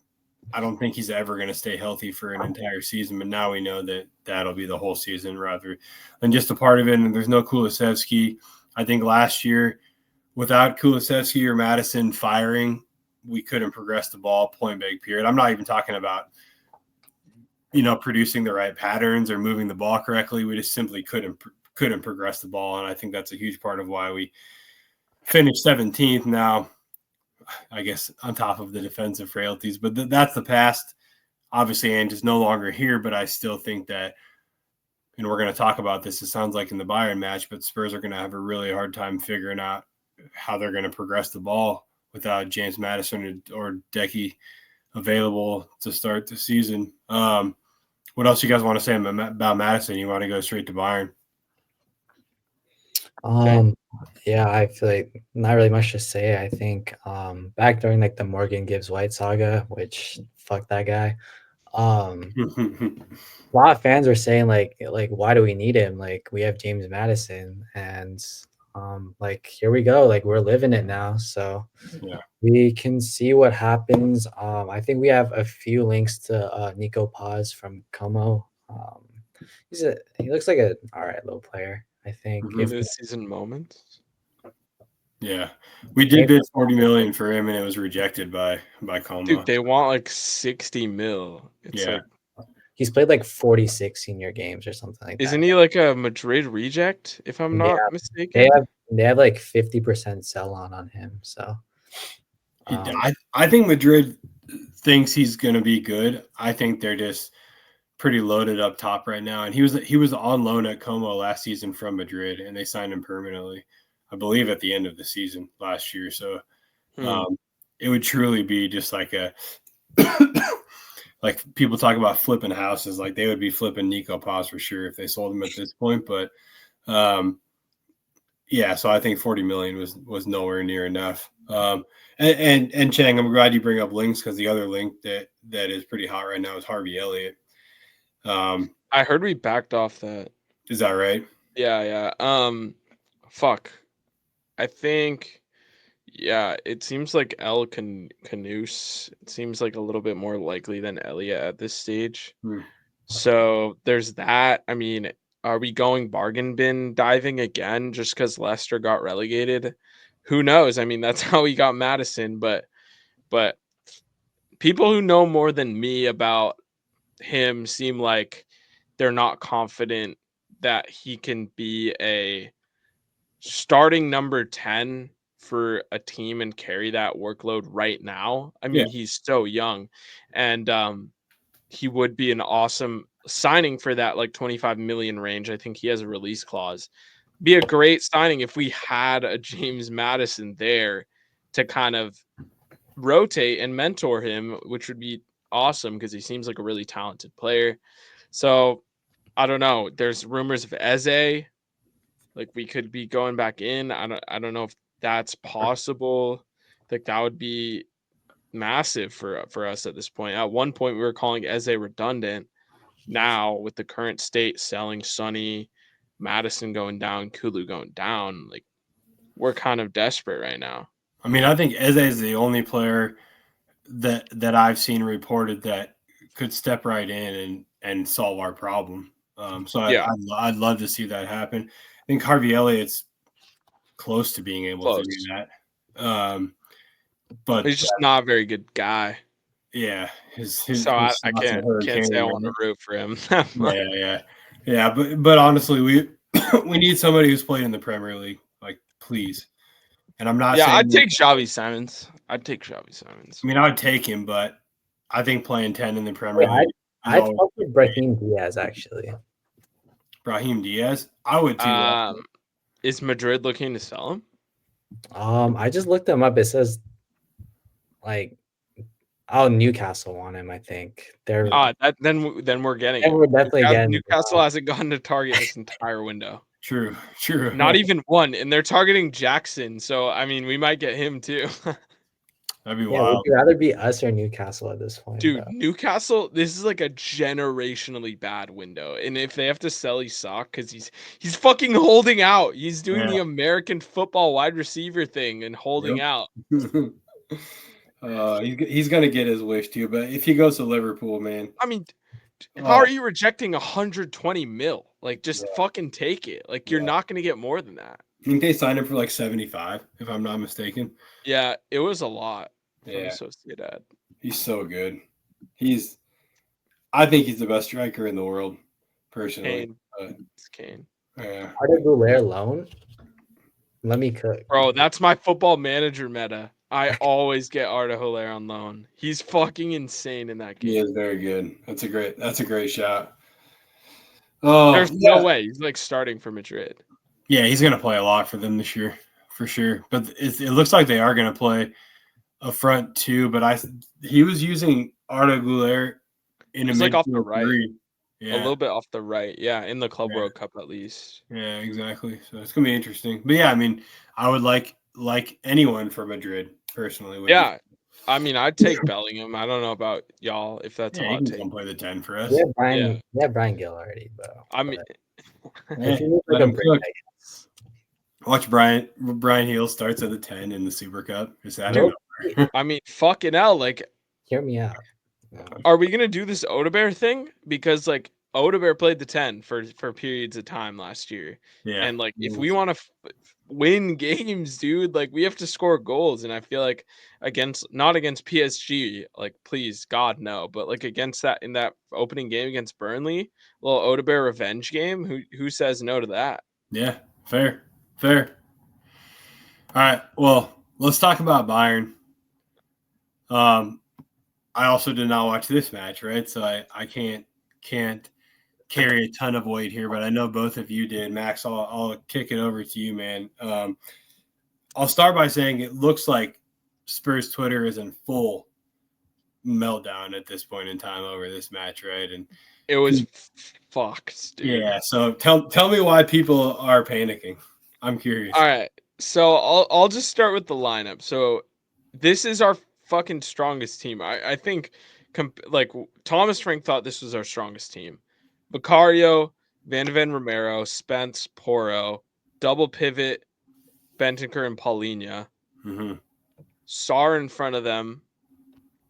I don't think he's ever going to stay healthy for an entire season, but now we know that that'll be the whole season rather than just a part of it. And there's no Kulusevski. I think last year, without Kulusevski or Madison firing, we couldn't progress the ball point blank period. I'm not even talking about, producing the right patterns or moving the ball correctly. We just simply couldn't progress the ball. And I think that's a huge part of why we finished 17th now, I guess, on top of the defensive frailties. But that's the past. Obviously, Ange is no longer here, but I still think that, and we're going to talk about this, it sounds like in the Bayern match, but Spurs are going to have a really hard time figuring out how they're going to progress the ball without James Madison or Decky available to start the season. What else you guys want to say about Madison? You want to go straight to Bayern? Yeah, I feel like not really much to say. I think back during like the Morgan Gibbs White saga, which fuck that guy. A lot of fans were saying like why do we need him? Like we have James Madison, and like here we go, like we're living it now. So yeah, we can see what happens. I think we have a few links to Nico Paz from Como. He looks like a all right little player. I think This season moment. Yeah, we did bid 40 million for him, and it was rejected by Como. Dude, they want like 60 mil. It's like he's played like 46 senior games or something like that. Isn't he like a Madrid reject, if I'm not mistaken? They have like 50% sell on him. So I think Madrid thinks he's going to be good. I think they're just pretty loaded up top right now. And he was on loan at Como last season from Madrid, and they signed him permanently, I believe, at the end of the season last year. So it would truly be just like like people talk about flipping houses, like they would be flipping Nico Paz for sure if they sold him at this point. But yeah, so I think 40 million was nowhere near enough. And Chang, I'm glad you bring up links, because the other link that is pretty hot right now is Harvey Elliott. I heard we backed off that. Is that right? Yeah. Fuck. I think, yeah, it seems like El Canus. It seems like a little bit more likely than Elliott at this stage. So there's that. I mean, are we going bargain bin diving again just because Leicester got relegated? Who knows? I mean, that's how we got Madison. But people who know more than me about him seem like they're not confident that he can be a starting number 10 for a team and carry that workload right now. I mean, he's so young, and he would be an awesome signing for that like 25 million range. I think he has a release clause. be a great signing if we had a James Madison there to kind of rotate and mentor him, which would be awesome because he seems like a really talented player. So I don't know. There's rumors of Eze, like we could be going back in. I don't know if that's possible. Like that would be massive for us at this point. At one point we were calling Eze redundant. Now with the current state, selling Sonny, Madison going down, Kulu going down, like we're kind of desperate right now. I mean, I think Eze is the only player that I've seen reported that could step right in and solve our problem. So Yeah. I'd love to see that happen. I think Harvey Elliott's close to being able to do that. But he's just not a very good guy. Yeah, so I can't say I want to root for him. yeah. But honestly, we need somebody who's played in the Premier League, like please. And I'm not. Yeah, I'd take Xavi Simons. I mean, I would take him, but I think playing 10 in the Premier League. I'd fuck with Brahim Diaz actually. Brahim Diaz, I would too. Is Madrid looking to sell him? I just looked him up. It says like, Newcastle want him. I think they're. Then we're getting it. We're definitely getting Newcastle hasn't gotten to target this entire window. True. Not even one, and they're targeting Jackson. So I mean, we might get him too. That'd be wild. Would you rather be us or Newcastle at this point? Dude, Newcastle, this is like a generationally bad window. And if they have to sell Isak because he's fucking holding out. He's doing the American football wide receiver thing and holding out. He's gonna get his wish too, but if he goes to Liverpool, man. I mean, how are you rejecting 120 mil? Like, just fucking take it. Like, you're not gonna get more than that. I think they signed him for like 75, if I'm not mistaken. Yeah, it was a lot. Yeah, Sociedad. He's so good. I think he's the best striker in the world, personally. It's Kane. Yeah. Arda Güler loan. Let me cook. Bro, that's my football manager meta. I always get Arda Güler on loan. He's fucking insane in that game. He is very good. That's a great shot. There's no way he's like starting for Madrid. Yeah, he's gonna play a lot for them this year, for sure. But it looks like they are gonna play a front two. But he was using Arda Güler in a like off the right. Yeah. A little bit off the right. Yeah, in the Club World Cup at least. Yeah, exactly. So it's gonna be interesting. But yeah, I mean, I would like anyone for Madrid personally. Yeah. I mean, I'd take Bellingham. I don't know about y'all if that's a hot take. Come play the 10 for us. Yeah, Brian Gill already, bro. I mean, if you need like a break, I guess. Watch Brian Hill starts at the 10 in the Super Cup. Is that I mean, fucking hell, like, hear me out. Are we gonna do this Odebear thing? Because like Odebear played the 10 for periods of time last year. Yeah. And like if we want to win games, dude, like we have to score goals. And I feel like not against PSG, like please God no, but like against that in that opening game against Burnley, little Odebear revenge game. Who says no to that? Yeah, fair. All right. Well, let's talk about Bayern. I also did not watch this match, right? So I can't carry a ton of weight here, but I know both of you did. Max, I'll kick it over to you, man. I'll start by saying it looks like Spurs Twitter is in full meltdown at this point in time over this match, right? And it was fucked, dude. Yeah. So tell me why people are panicking. I'm curious. All right. So I'll just start with the lineup. So this is our fucking strongest team. I think like Thomas Frank thought this was our strongest team. Vicario, Van de Ven Romero, Spence, Porro, double pivot, Bentancur and Paulinho. Mm-hmm. Sarr in front of them,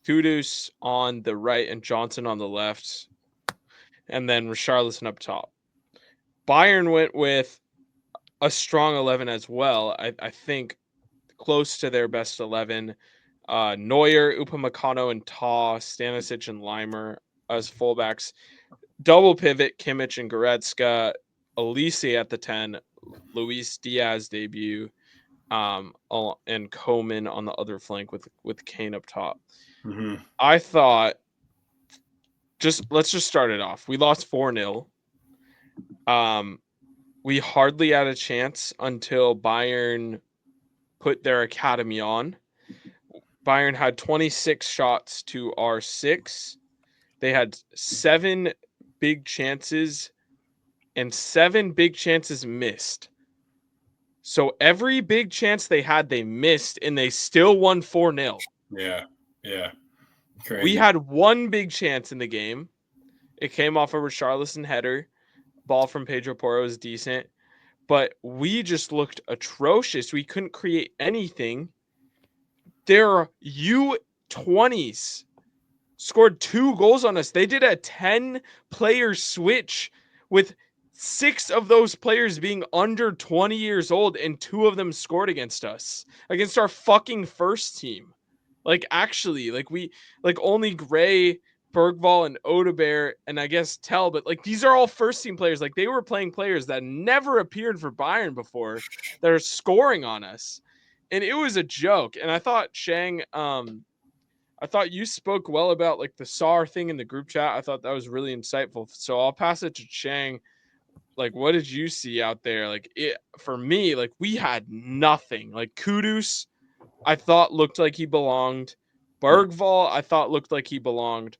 Kudus on the right and Johnson on the left, and then Richarlison up top. Bayern went with a strong 11 as well. I think close to their best 11. Neuer, Upamecano, and Ta, Stanisic, and Leimer as fullbacks. Double pivot, Kimmich and Goretzka. Elise at the 10. Luis Diaz debut. And Heung-min on the other flank with Kane up top. Mm-hmm. I thought, let's just start it off. We lost 4-0. we hardly had a chance until Bayern put their academy on. Bayern had 26 shots to our 6. They had 7 big chances and 7 big chances missed. So every big chance they had, they missed, and they still won 4-0. Yeah. Crazy. We had 1 big chance in the game. It came off a Richarlison header. Ball from Pedro Porro was decent. But we just looked atrocious. We couldn't create anything. Their U20s scored 2 goals on us. They did a 10-player switch with 6 of those players being under 20 years old, and 2 of them scored against us, against our fucking first team. Like, actually, only Gray, Bergvall, and Odebear, and I guess Tell, but like, these are all first team players. Like, they were playing players that never appeared for Bayern before that are scoring on us. And it was a joke. And I thought Chang, I thought you spoke well about like the SAR thing in the group chat. I thought that was really insightful. So I'll pass it to Chang. Like, what did you see out there? Like, it for me, like, we had nothing. Like, Kudus, I thought looked like he belonged. Bergvall, I thought looked like he belonged.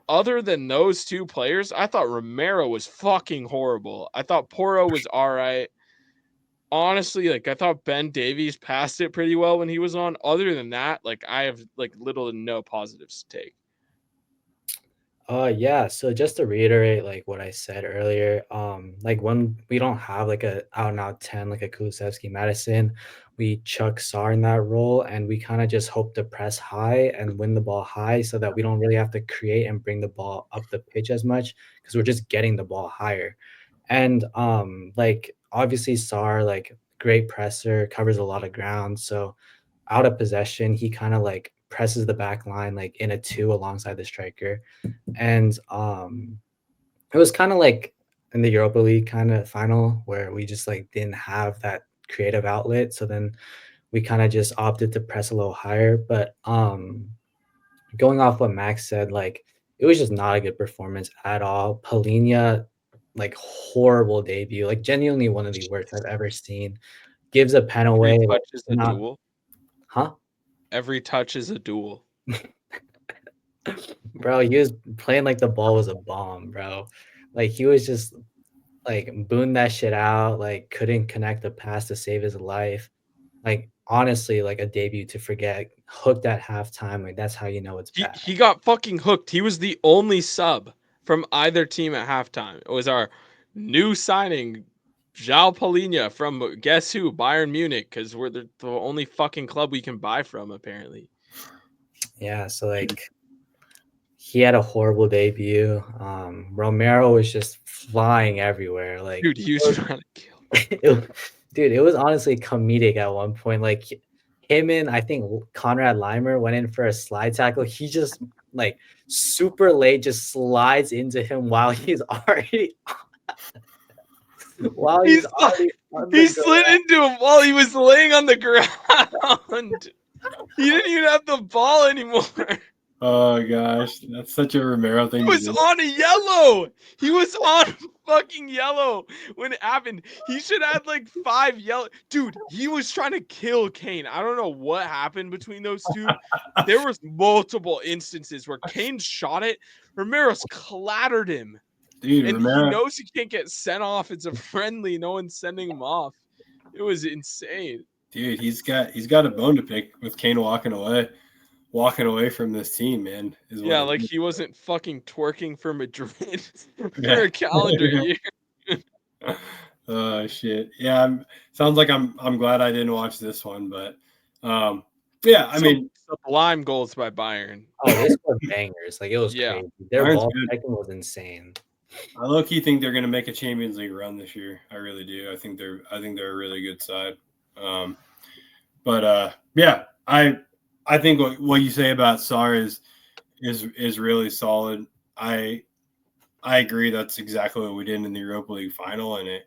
Other than those 2 players, I thought Romero was fucking horrible. I thought Porro was all right. Honestly, like, I thought Ben Davies passed it pretty well when he was on. Other than that, like, I have like little to no positives to take. Yeah, so just to reiterate like what I said earlier, like when we don't have like a out and out 10 like a Kulusevski Madison, we chuck Sar in that role and we kind of just hope to press high and win the ball high so that we don't really have to create and bring the ball up the pitch as much because we're just getting the ball higher. And like obviously Sar, like great presser, covers a lot of ground. So out of possession, he kind of like presses the back line like in a 2 alongside the striker. And it was kind of like in the Europa League kind of final where we just like didn't have that creative outlet. So then we kind of just opted to press a little higher. But going off what Max said, like it was just not a good performance at all. Polina, like horrible debut, like genuinely one of the worst I've ever seen. Gives a pen away. Every Like, touch is a duel. Huh? Every touch is a duel. Bro, he was playing like the ball was a bomb, bro. Like he was just like boomed that shit out, like couldn't connect a pass to save his life. Like honestly, like a debut to forget, hooked at halftime. Like that's how you know it's bad. He got fucking hooked. He was the only sub from either team at halftime. It was our new signing, João Palhinha from guess who? Bayern Munich, because we're the only fucking club we can buy from, apparently. Yeah, so like he had a horrible debut. Romero was just flying everywhere. Like Dude, he was trying to kill. Dude, it was honestly comedic at one point. Like him and I think Conrad Leimer went in for a slide tackle. He just like super late just slides into him while he's already he slid into him while he was laying on the ground. He didn't even have the ball anymore. Oh gosh, that's such a Romero thing. He was on a yellow. He was on fucking yellow when it happened. He should have had like 5 yellow. Dude, he was trying to kill Kane. I don't know what happened between those two. There was multiple instances where Kane shot it. Ramirez clattered him. Dude, and Romero, he knows he can't get sent off. It's a friendly. No one's sending him off. It was insane. Dude, he's got a bone to pick with Kane walking away from this team, man. Yeah, like he wasn't fucking twerking for Madrid for a calendar year. Oh shit. Yeah, sounds like I'm glad I didn't watch this one, but yeah, I mean sublime goals by Bayern. Oh, they scored bangers. Like it was crazy. Their Bayern's ball good. striking was insane. I low-key think they're gonna make a Champions League run this year. I really do. I think they're a really good side. But yeah, I think what you say about Sar is really solid. I agree. That's exactly what we did in the Europa League final, and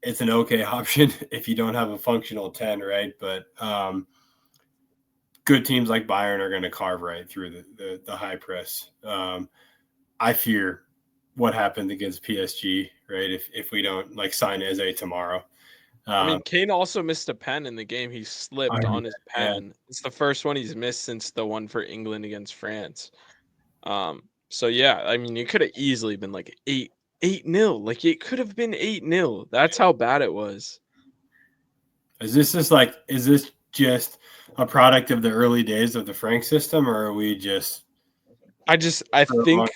it's an okay option if you don't have a functional 10, right? But good teams like Bayern are going to carve right through the high press. I fear what happened against PSG, right? If we don't like sign Eze tomorrow. I mean, Kane also missed a pen in the game. He slipped on his yeah. pen. It's the first one he's missed since the one for England against France. So yeah, I mean, it could have easily been like 8-0. Like it could have been 8-0. That's how bad it was. Is this just a product of the early days of the Frank system, or are we just? I think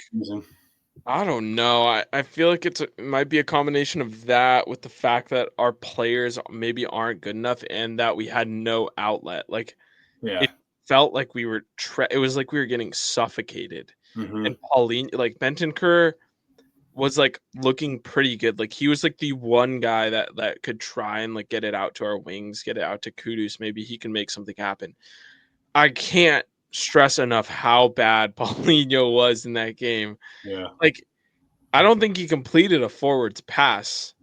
I don't know. I feel like it might be a combination of that with the fact that our players maybe aren't good enough and that we had no outlet. Like Yeah. it felt like we were it was like we were getting suffocated. Mm-hmm. And Pauline, like Bentancur was like looking pretty good. Like he was like the one guy that could try and like get it out to our wings, get it out to Kudus. Maybe he can make something happen. I can't stress enough how bad Paulinho was in that game. Yeah. Like, I don't think he completed a forwards pass.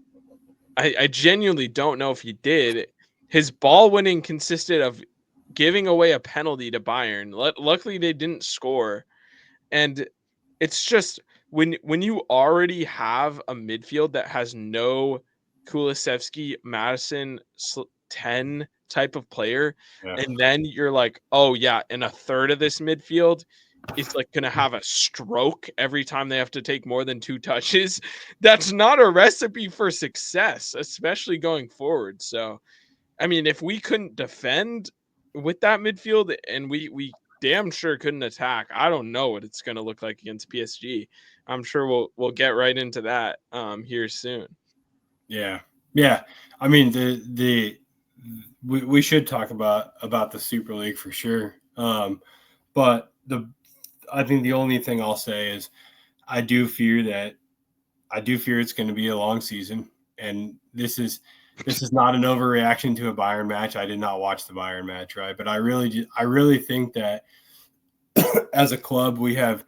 I genuinely don't know if he did. His ball winning consisted of giving away a penalty to Bayern. Luckily, they didn't score. And it's just when you already have a midfield that has no Kulusevski, Madison, 10 type of player, and then you're like, oh yeah, and a third of this midfield is like gonna have a stroke every time they have to take more than 2 touches. That's not a recipe for success, especially going forward. So, I mean, if we couldn't defend with that midfield and we damn sure couldn't attack, I don't know what it's gonna look like against PSG. I'm sure we'll get right into that here soon. Yeah. I mean, we should talk about the Super League for sure. But I think the only thing I'll say is I do fear it's going to be a long season, and this is not an overreaction to a Bayern match. I did not watch the Bayern match, right? But I really think that as a club we have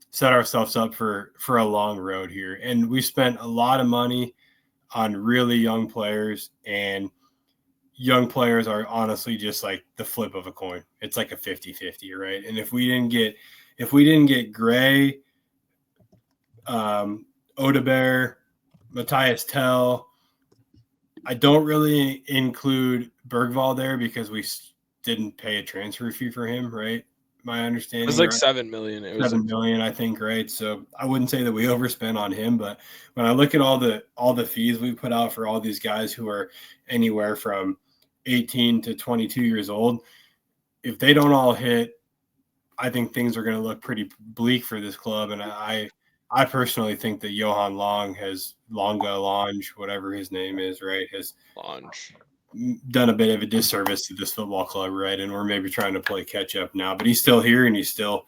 set ourselves up for a long road here, and we spent a lot of money on really young players, and young players are honestly just like the flip of a coin. It's like a 50-50, right? And if we didn't get Gray, Odebear, Matthias Tell, I don't really include Bergvall there because we didn't pay a transfer fee for him, right? My understanding. It was like 7 million. It was 7 million, I think, right? So I wouldn't say that we overspent on him, but when I look at all the fees we put out for all these guys who are anywhere from 18 to 22 years old, if they don't all hit, I think things are going to look pretty bleak for this club. And I personally think that Johan Lange, whatever his name is, right, has done a bit of a disservice to this football club, right? And we're maybe trying to play catch up now, but he's still here and he's still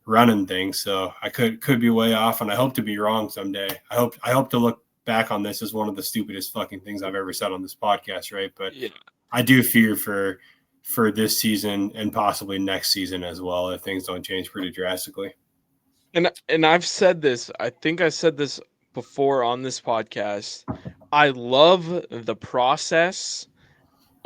running things. So I could be way off, and I hope to be wrong someday. I hope to look back on this as one of the stupidest fucking things I've ever said on this podcast, right? But yeah. I do fear for this season and possibly next season as well if things don't change pretty drastically. And I've said this, I think I said this before on this podcast. I love the process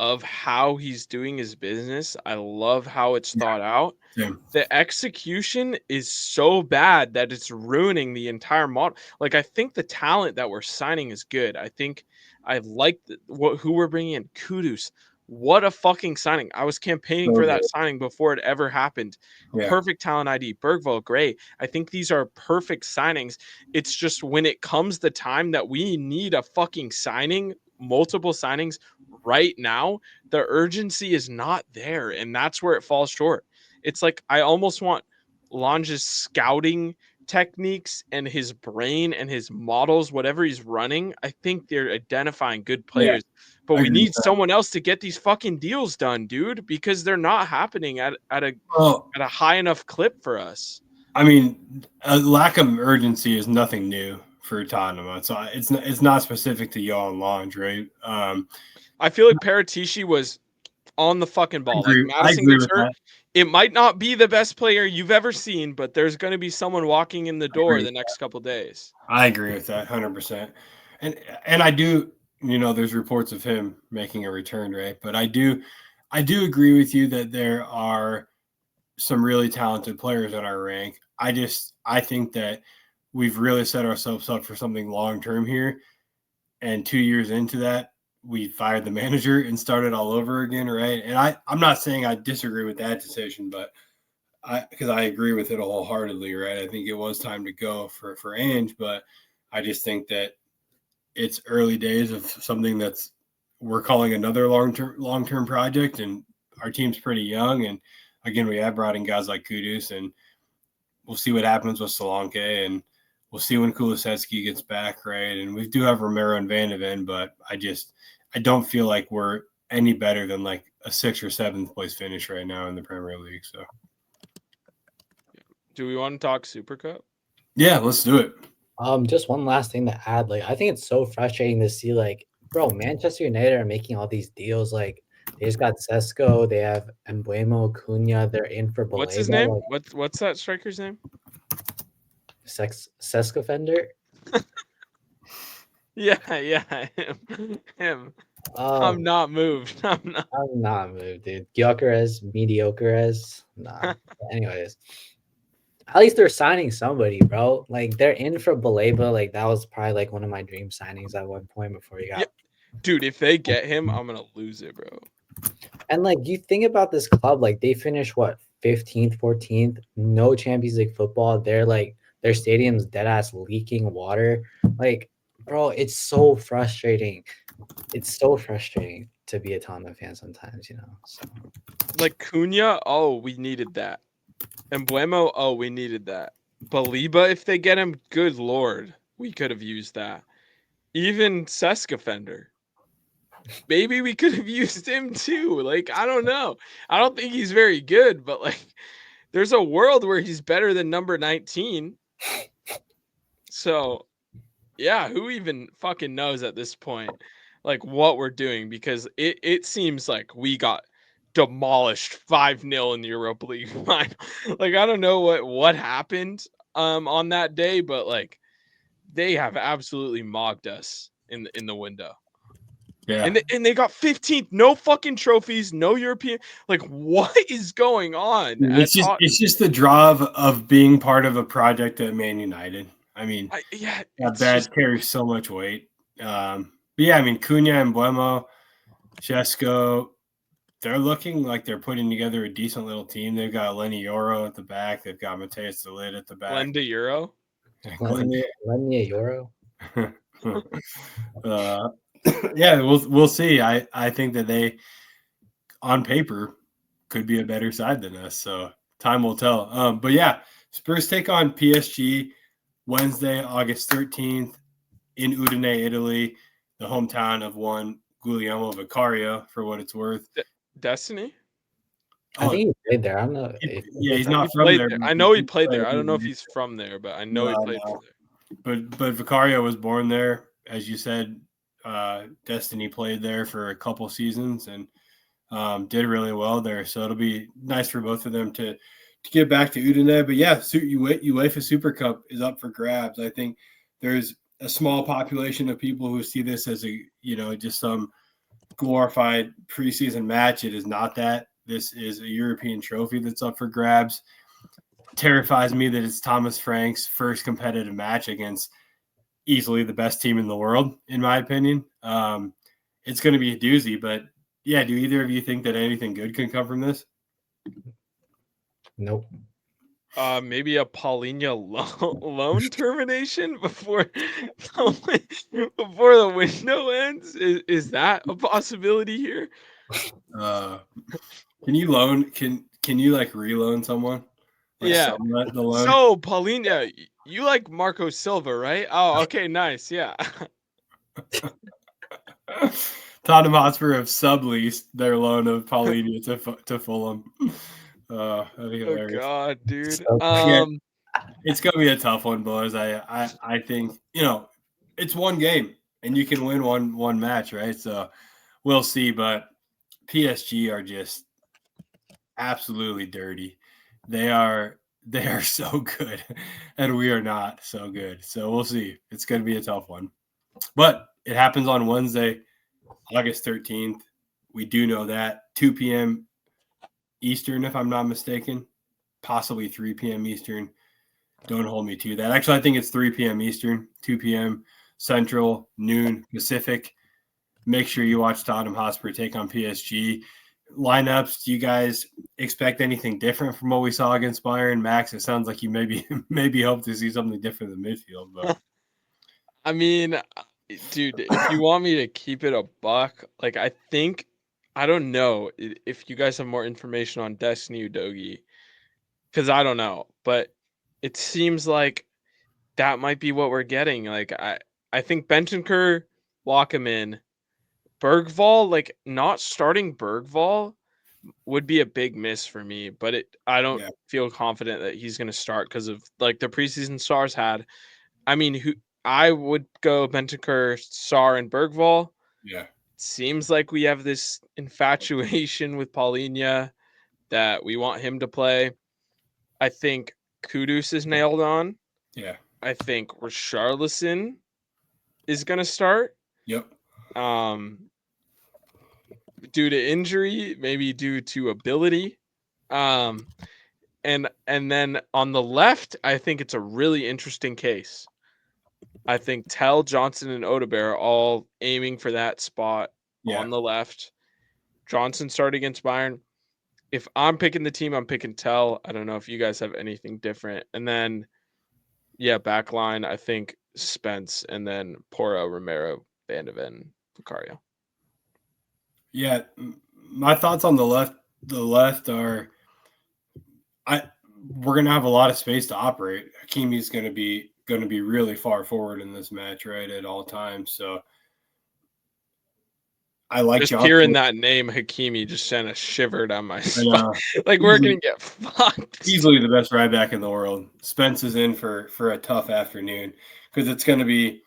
of how he's doing his business. I love how it's thought out. Yeah. The execution is so bad that it's ruining the entire model. Like, I think the talent that we're signing is good. I think I like who we're bringing in. Kudus. What a fucking signing. I was campaigning for that signing before it ever happened. Yeah. Perfect talent ID. Bergvall, Gray. I think these are perfect signings. It's just when it comes the time that we need a fucking signing, multiple signings right now, the urgency is not there. And that's where it falls short. It's like I almost want Lange's scouting techniques and his brain and his models, whatever he's running. I think they're identifying good players. Yeah. But we need someone else to get these fucking deals done, dude, because they're not happening at a high enough clip for us. I mean, a lack of urgency is nothing new for Tottenham. So it's not specific to Johan Lange, right? I feel like Paratici was on the fucking ball. Like Madison gets hurt. It might not be the best player you've ever seen, but there's going to be someone walking in the door the next couple of days. I agree with that 100%. And I do. There's reports of him making a return, right? But I do agree with you that there are some really talented players in our rank. I think that we've really set ourselves up for something long-term here. And 2 years into that, we fired the manager and started all over again, right? And I'm not saying I disagree with that decision, but because I agree with it wholeheartedly, right? I think it was time to go for Ange, but I just think that it's early days of something that's we're calling another long-term project, and our team's pretty young. And again, we have brought in guys like Kudus, and we'll see what happens with Solanke, and we'll see when Kulusevski gets back, right? And we do have Romero and Van de Ven, but I don't feel like we're any better than like a 6th or 7th place finish right now in the Premier League. So, do we want to talk Super Cup? Yeah, let's do it. Just one last thing to add. Like, I think it's so frustrating to see, like, bro, Manchester United are making all these deals. Like, they just got Sesko, they have Embuemo, Cunha, they're in for Baleba. What's his name? Like, What's that striker's name? Sesko Fender. Yeah, him. I'm not moved. I'm not moved, dude. Gyökeres, mediocre as. Nah. Anyways, at least they're signing somebody, bro. Like, they're in for Baleba. Like, that was probably like one of my dream signings at one point before he got. Yeah. Dude, if they get him, I'm gonna lose it, bro. And like, you think about this club, like they finished what 15th, 14th, no Champions League football. They're like their stadium's dead ass leaking water. Like, bro, it's so frustrating. It's so frustrating to be a Tottenham fan sometimes, you know. So. Like Cunha, oh, we needed that. And Embuemo, oh, we needed that. Baleba, if they get him, good lord, we could have used that. Even Sesko Fender. Maybe we could have used him too. Like, I don't know. I don't think he's very good, but like there's a world where he's better than number 19. So, yeah, who even fucking knows at this point like what we're doing, because it seems like we got demolished 5-0 in the Europa League final. Like, I don't know what happened on that day, but like they have absolutely mocked us in the window. Yeah. And they got 15th, no fucking trophies, no European. Like, what is going on? It's just the draw of being part of a project at Man United. I mean, that badge carries so much weight. But yeah, I mean, Cunha and Embuemo, Sesko, they're looking like they're putting together a decent little team. They've got Lenny Yoro at the back. They've got Mateus de Ligt at the back. Lenda Euro? Lend me a euro. Yeah, we'll see. I think that they, on paper, could be a better side than us. So time will tell. But yeah, Spurs take on PSG Wednesday, August 13th in Udine, Italy, the hometown of one Guglielmo Vicario, for what it's worth. Destiny? I think he played there. I don't know. He's not from there. I know he played there. I don't know if he's from there, but I know he played for there. But Vicario was born there, as you said. Destiny played there for a couple seasons and did really well there. So it'll be nice for both of them to get back to Udine. But yeah, UEFA Super Cup is up for grabs. I think there's a small population of people who see this as just some glorified preseason match. It is not that. This is a European trophy that's up for grabs. It terrifies me that it's Thomas Frank's first competitive match against easily the best team in the world, in my opinion. It's going to be a doozy, but yeah, do either of you think that anything good can come from this? Nope. Maybe a Paulinho loan termination before the window ends. Is that a possibility here? Can you loan? Can you like reloan someone? Like yeah. The loan? So Paulinho, you like Marco Silva, right? Oh, okay, nice. Yeah. Tottenham Hotspur have subleased their loan of Paulinho to Fulham. Oh God, dude. Yeah, it's gonna be a tough one, boys. I think it's one game and you can win one match, right? So we'll see. But PSG are just absolutely dirty. They are so good, and we are not so good. So we'll see. It's gonna be a tough one, but it happens on Wednesday, August 13th. We do know that 2 p.m. Eastern, if I'm not mistaken, possibly 3 p.m. Eastern. Don't hold me to that. Actually, I think it's 3 p.m. Eastern, 2 p.m. Central, noon Pacific. Make sure you watch Tottenham Hotspur take on PSG. Lineups, do you guys expect anything different from what we saw against Bayern? Max, it sounds like you maybe hope to see something different in the midfield. But I mean, dude, if you want me to keep it a buck, like I don't know if you guys have more information on Destiny Udogi, because I don't know, but it seems like that might be what we're getting. Like I think Bentancur, lock him in. Bergvall, like not starting Bergvall would be a big miss for me, but I don't feel confident that he's going to start because of like the preseason Stars had. I mean, I would go Bentancur, Sar, and Bergvall. Yeah. Seems like we have this infatuation with Paulinho that we want him to play. I think Kudus is nailed on. Yeah. I think Richarlison is going to start. Yep. Due to injury, maybe due to ability. And then on the left, I think it's a really interesting case. I think Tell, Johnson, and Odebear are all aiming for that spot on the left. Johnson started against Bayern. If I'm picking the team, I'm picking Tell. I don't know if you guys have anything different. And then, back line, I think Spence, and then Porro, Romero, Van de Ven, Vicario. Yeah, my thoughts on the left are we're gonna have a lot of space to operate. Hakimi's gonna be really far forward in this match, right, at all times. So I like just Johnson. Hearing that name Hakimi just sent a shiver down my spine. Like we're gonna get fucked. Easily the best right back in the world. Spence is in for a tough afternoon because it's gonna be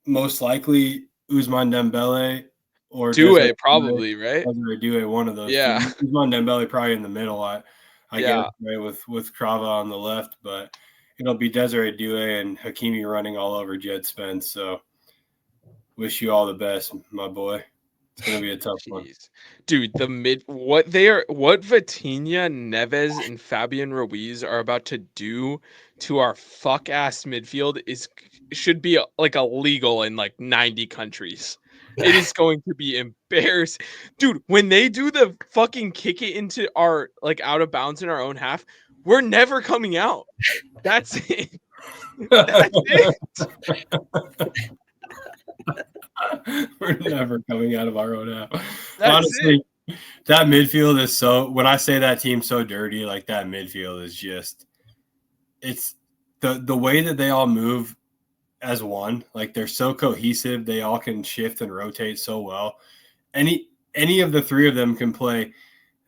most likely Ousmane Dembele or Due probably, right? Due, one of those. Yeah. Ousmane Dembele probably in the middle. I Yeah. guess, right, with Krava on the left, but it'll be Desiree Due and Hakimi running all over Jed Spence. So wish you all the best, my boy. It's gonna be a tough one. Dude, what Vitinha, Neves, and Fabian Ruiz are about to do to our fuck ass midfield should be like illegal in like 90 countries. It is going to be embarrassing. Dude, when they do the fucking kick it into our like out of bounds in our own half, we're never coming out. That's it. That's it. We're never coming out of our own half. Honestly, that midfield is so. When I say that team's so dirty, like that midfield is just. It's the way that they all move as one. Like they're so cohesive. They all can shift and rotate so well. Any of the three of them can play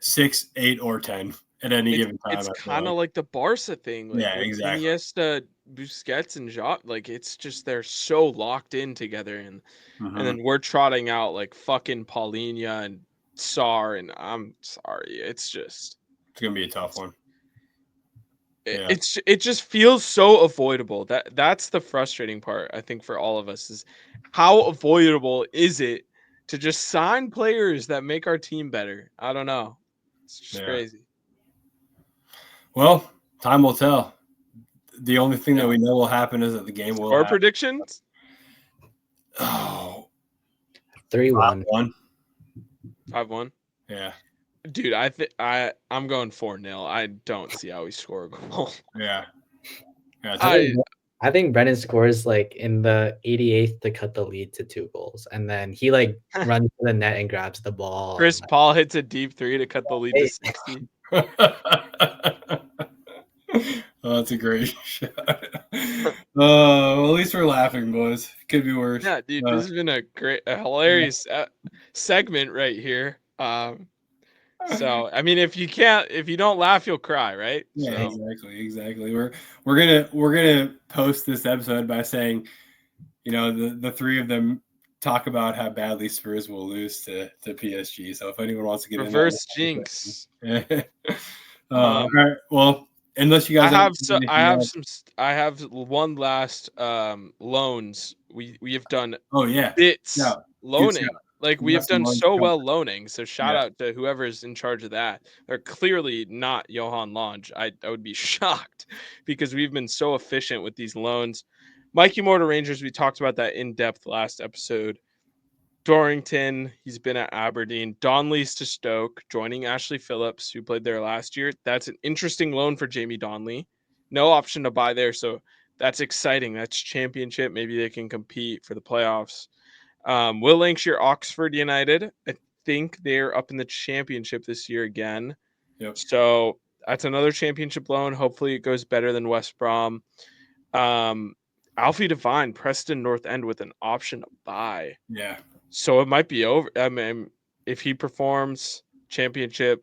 6, 8, or 10 at any given time. It's kind of like the Barca thing. Like exactly. Iniesta, Busquets, and Jot. Like it's just they're so locked in together, and then we're trotting out like fucking Paulinho and Sar, and I'm sorry, it's gonna be a tough one. It just feels so avoidable. That's the frustrating part, I think, for all of us is how avoidable is it to just sign players that make our team better? I don't know. It's just crazy. Well, time will tell. The only thing that we know will happen is that the game will happen. Predictions? Oh. 3-1. 5-1? Yeah. Dude, I'm going 4-0. I don't see how we score a goal. Yeah. I think Brennan scores like in the 88th to cut the lead to 2 goals, and then he like runs to the net and grabs the ball. Chris Paul hits a deep 3 to cut the lead to 60. Oh, that's a great shot. Well, at least we're laughing, boys. Could be worse. Yeah, dude, this has been a hilarious segment right here. So I mean, if you don't laugh, you'll cry, right? Yeah, exactly. We're gonna post this episode by saying, the three of them talk about how badly Spurs will lose to PSG. So if anyone wants to get reverse jinx. All right. Well, unless you guys I have one last loans. We have done bits loaning. Like, we have done so well loaning. So shout out to whoever's in charge of that. They're clearly not Johan Lange. I would be shocked because we've been so efficient with these loans. Mikey Moore to Rangers, we talked about that in depth last episode. Dorrington, he's been at Aberdeen. Donley's to Stoke, joining Ashley Phillips, who played there last year. That's an interesting loan for Jamie Donley. No option to buy there, so that's exciting. That's championship. Maybe they can compete for the playoffs. Will Lancashire, Oxford United. I think they're up in the championship this year again. Yep. So that's another championship loan. Hopefully it goes better than West Brom. Alfie Devine, Preston North End with an option to buy. Yeah. So it might be over. I mean, if he performs, championship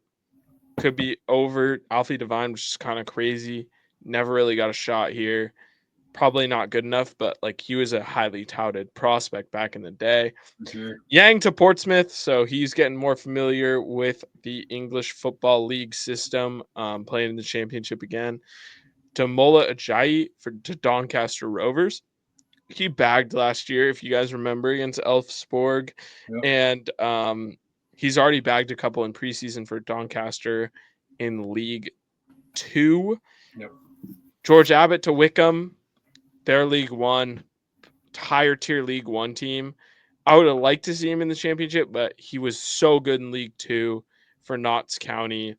could be over. Alfie Devine, which is kind of crazy. Never really got a shot here. Probably not good enough, but like he was a highly touted prospect back in the day. Sure. Yang to Portsmouth, so he's getting more familiar with the English Football League system, playing in the championship again. To Mola Ajayi to Doncaster Rovers. He bagged last year, if you guys remember, against Elfsborg. Yep. And he's already bagged a couple in preseason for Doncaster in League 2. Yep. George Abbott to Wickham, their League 1, higher tier League 1 team. I would have liked to see him in the championship, but he was so good in League 2 for Notts County.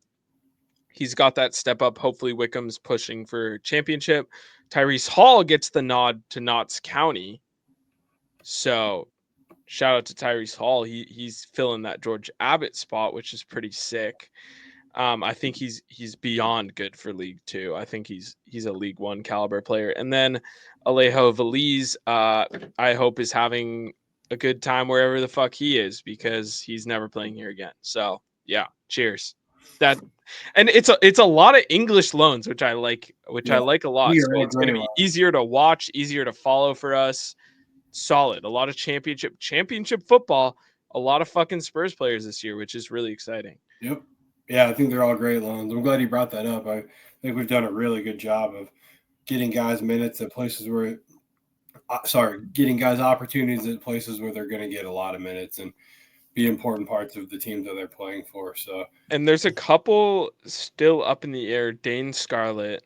He's got that step up. Hopefully Wickham's pushing for championship. Tyrese Hall gets the nod to Notts County. So shout out to Tyrese Hall. He's filling that George Abbott spot, which is pretty sick. I think he's beyond good for League 2. I think he's a League 1 caliber player. And then Alejo Veliz, I hope is having a good time wherever the fuck he is, because he's never playing here again. So yeah, cheers. And it's a lot of English loans, which I like, I like a lot. So it's going to be easier to watch, easier to follow for us. Solid. A lot of championship football, a lot of fucking Spurs players this year, which is really exciting. Yep. Yeah, I think they're all great loans. I'm glad you brought that up. I think we've done a really good job of getting guys minutes at places where getting guys opportunities at places where they're going to get a lot of minutes and be important parts of the teams that they're playing for. So, and there's a couple still up in the air. Dane Scarlett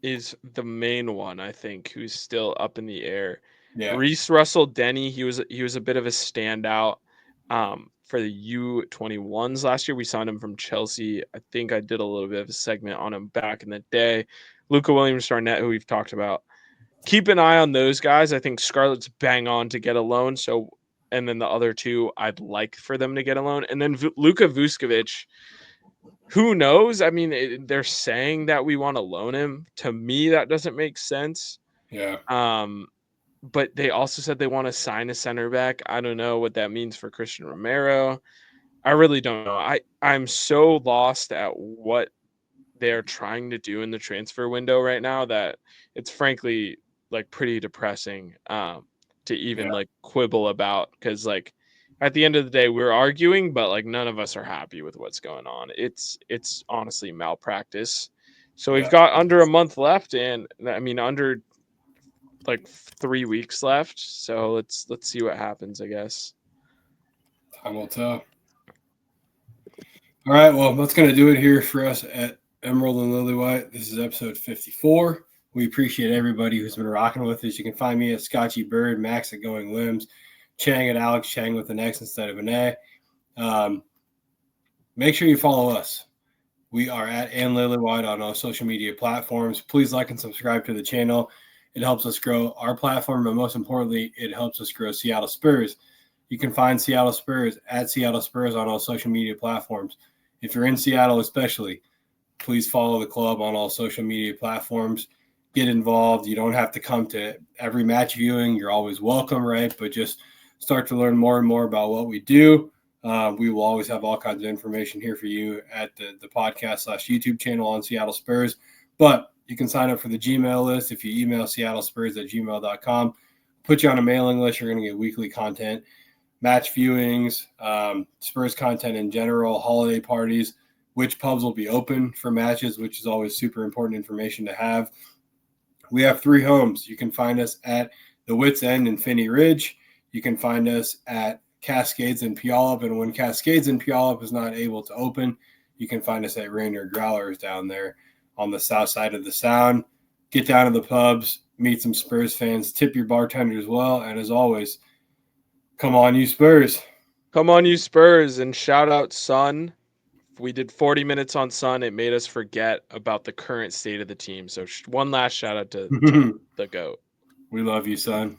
is the main one, I think, who's still up in the air. Yeah. Reese Russell Denny, he was a bit of a standout for the U21s last year. We signed him from Chelsea. I think I did a little bit of a segment on him back in the day. Luca Williams-Sarnett, who we've talked about. Keep an eye on those guys. I think Scarlett's bang on to get a loan. So, and then the other two, I'd like for them to get a loan. And then Luka Vuskovic, who knows? I mean, they're saying that we want to loan him. To me, that doesn't make sense. Yeah. But they also said they want to sign a center back. I don't know what that means for Christian Romero. I really don't know. I'm so lost at what they're trying to do in the transfer window right now that it's frankly like pretty depressing to even like quibble about, because like at the end of the day we're arguing, but like none of us are happy with what's going on. It's honestly malpractice. So we've got under a month left, and I mean under like 3 weeks left. So let's see what happens, I guess. Time will tell. All right, well, that's going to do it here for us at Emerald and Lilywhite. This is episode 54. We appreciate everybody who's been rocking with us. You can find me at Scotchy Bird, Max at Going Limbs, Chang at Alex Chang with an X instead of an A. Make sure you follow us. We are at and Lilywhite on all social media platforms. Please like and subscribe to the channel. It helps us grow our platform, but most importantly, it helps us grow Seattle Spurs. You can find Seattle Spurs at Seattle Spurs on all social media platforms. If you're in Seattle especially, please follow the club on all social media platforms. Get involved. You don't have to come to every match viewing. You're always welcome, right? But just start to learn more and more about what we do. We will always have all kinds of information here for you at the podcast/YouTube channel on Seattle Spurs. But you can sign up for the Gmail list if you email seattlespurs@gmail.com. Put you on a mailing list. You're going to get weekly content, match viewings, Spurs content in general, holiday parties, which pubs will be open for matches, which is always super important information to have. We have 3 homes. You can find us at the Wits End in Finney Ridge. You can find us at Cascades in Puyallup. And when Cascades in Puyallup is not able to open, you can find us at Rainier Growlers down there on the south side of the Sound. Get down to the pubs, meet some Spurs fans, tip your bartender as well. And as always, come on, you Spurs. Come on, you Spurs. And shout out Sun. We did 40 minutes on Sun. It made us forget about the current state of the team. So one last shout out to the GOAT. We love you, son.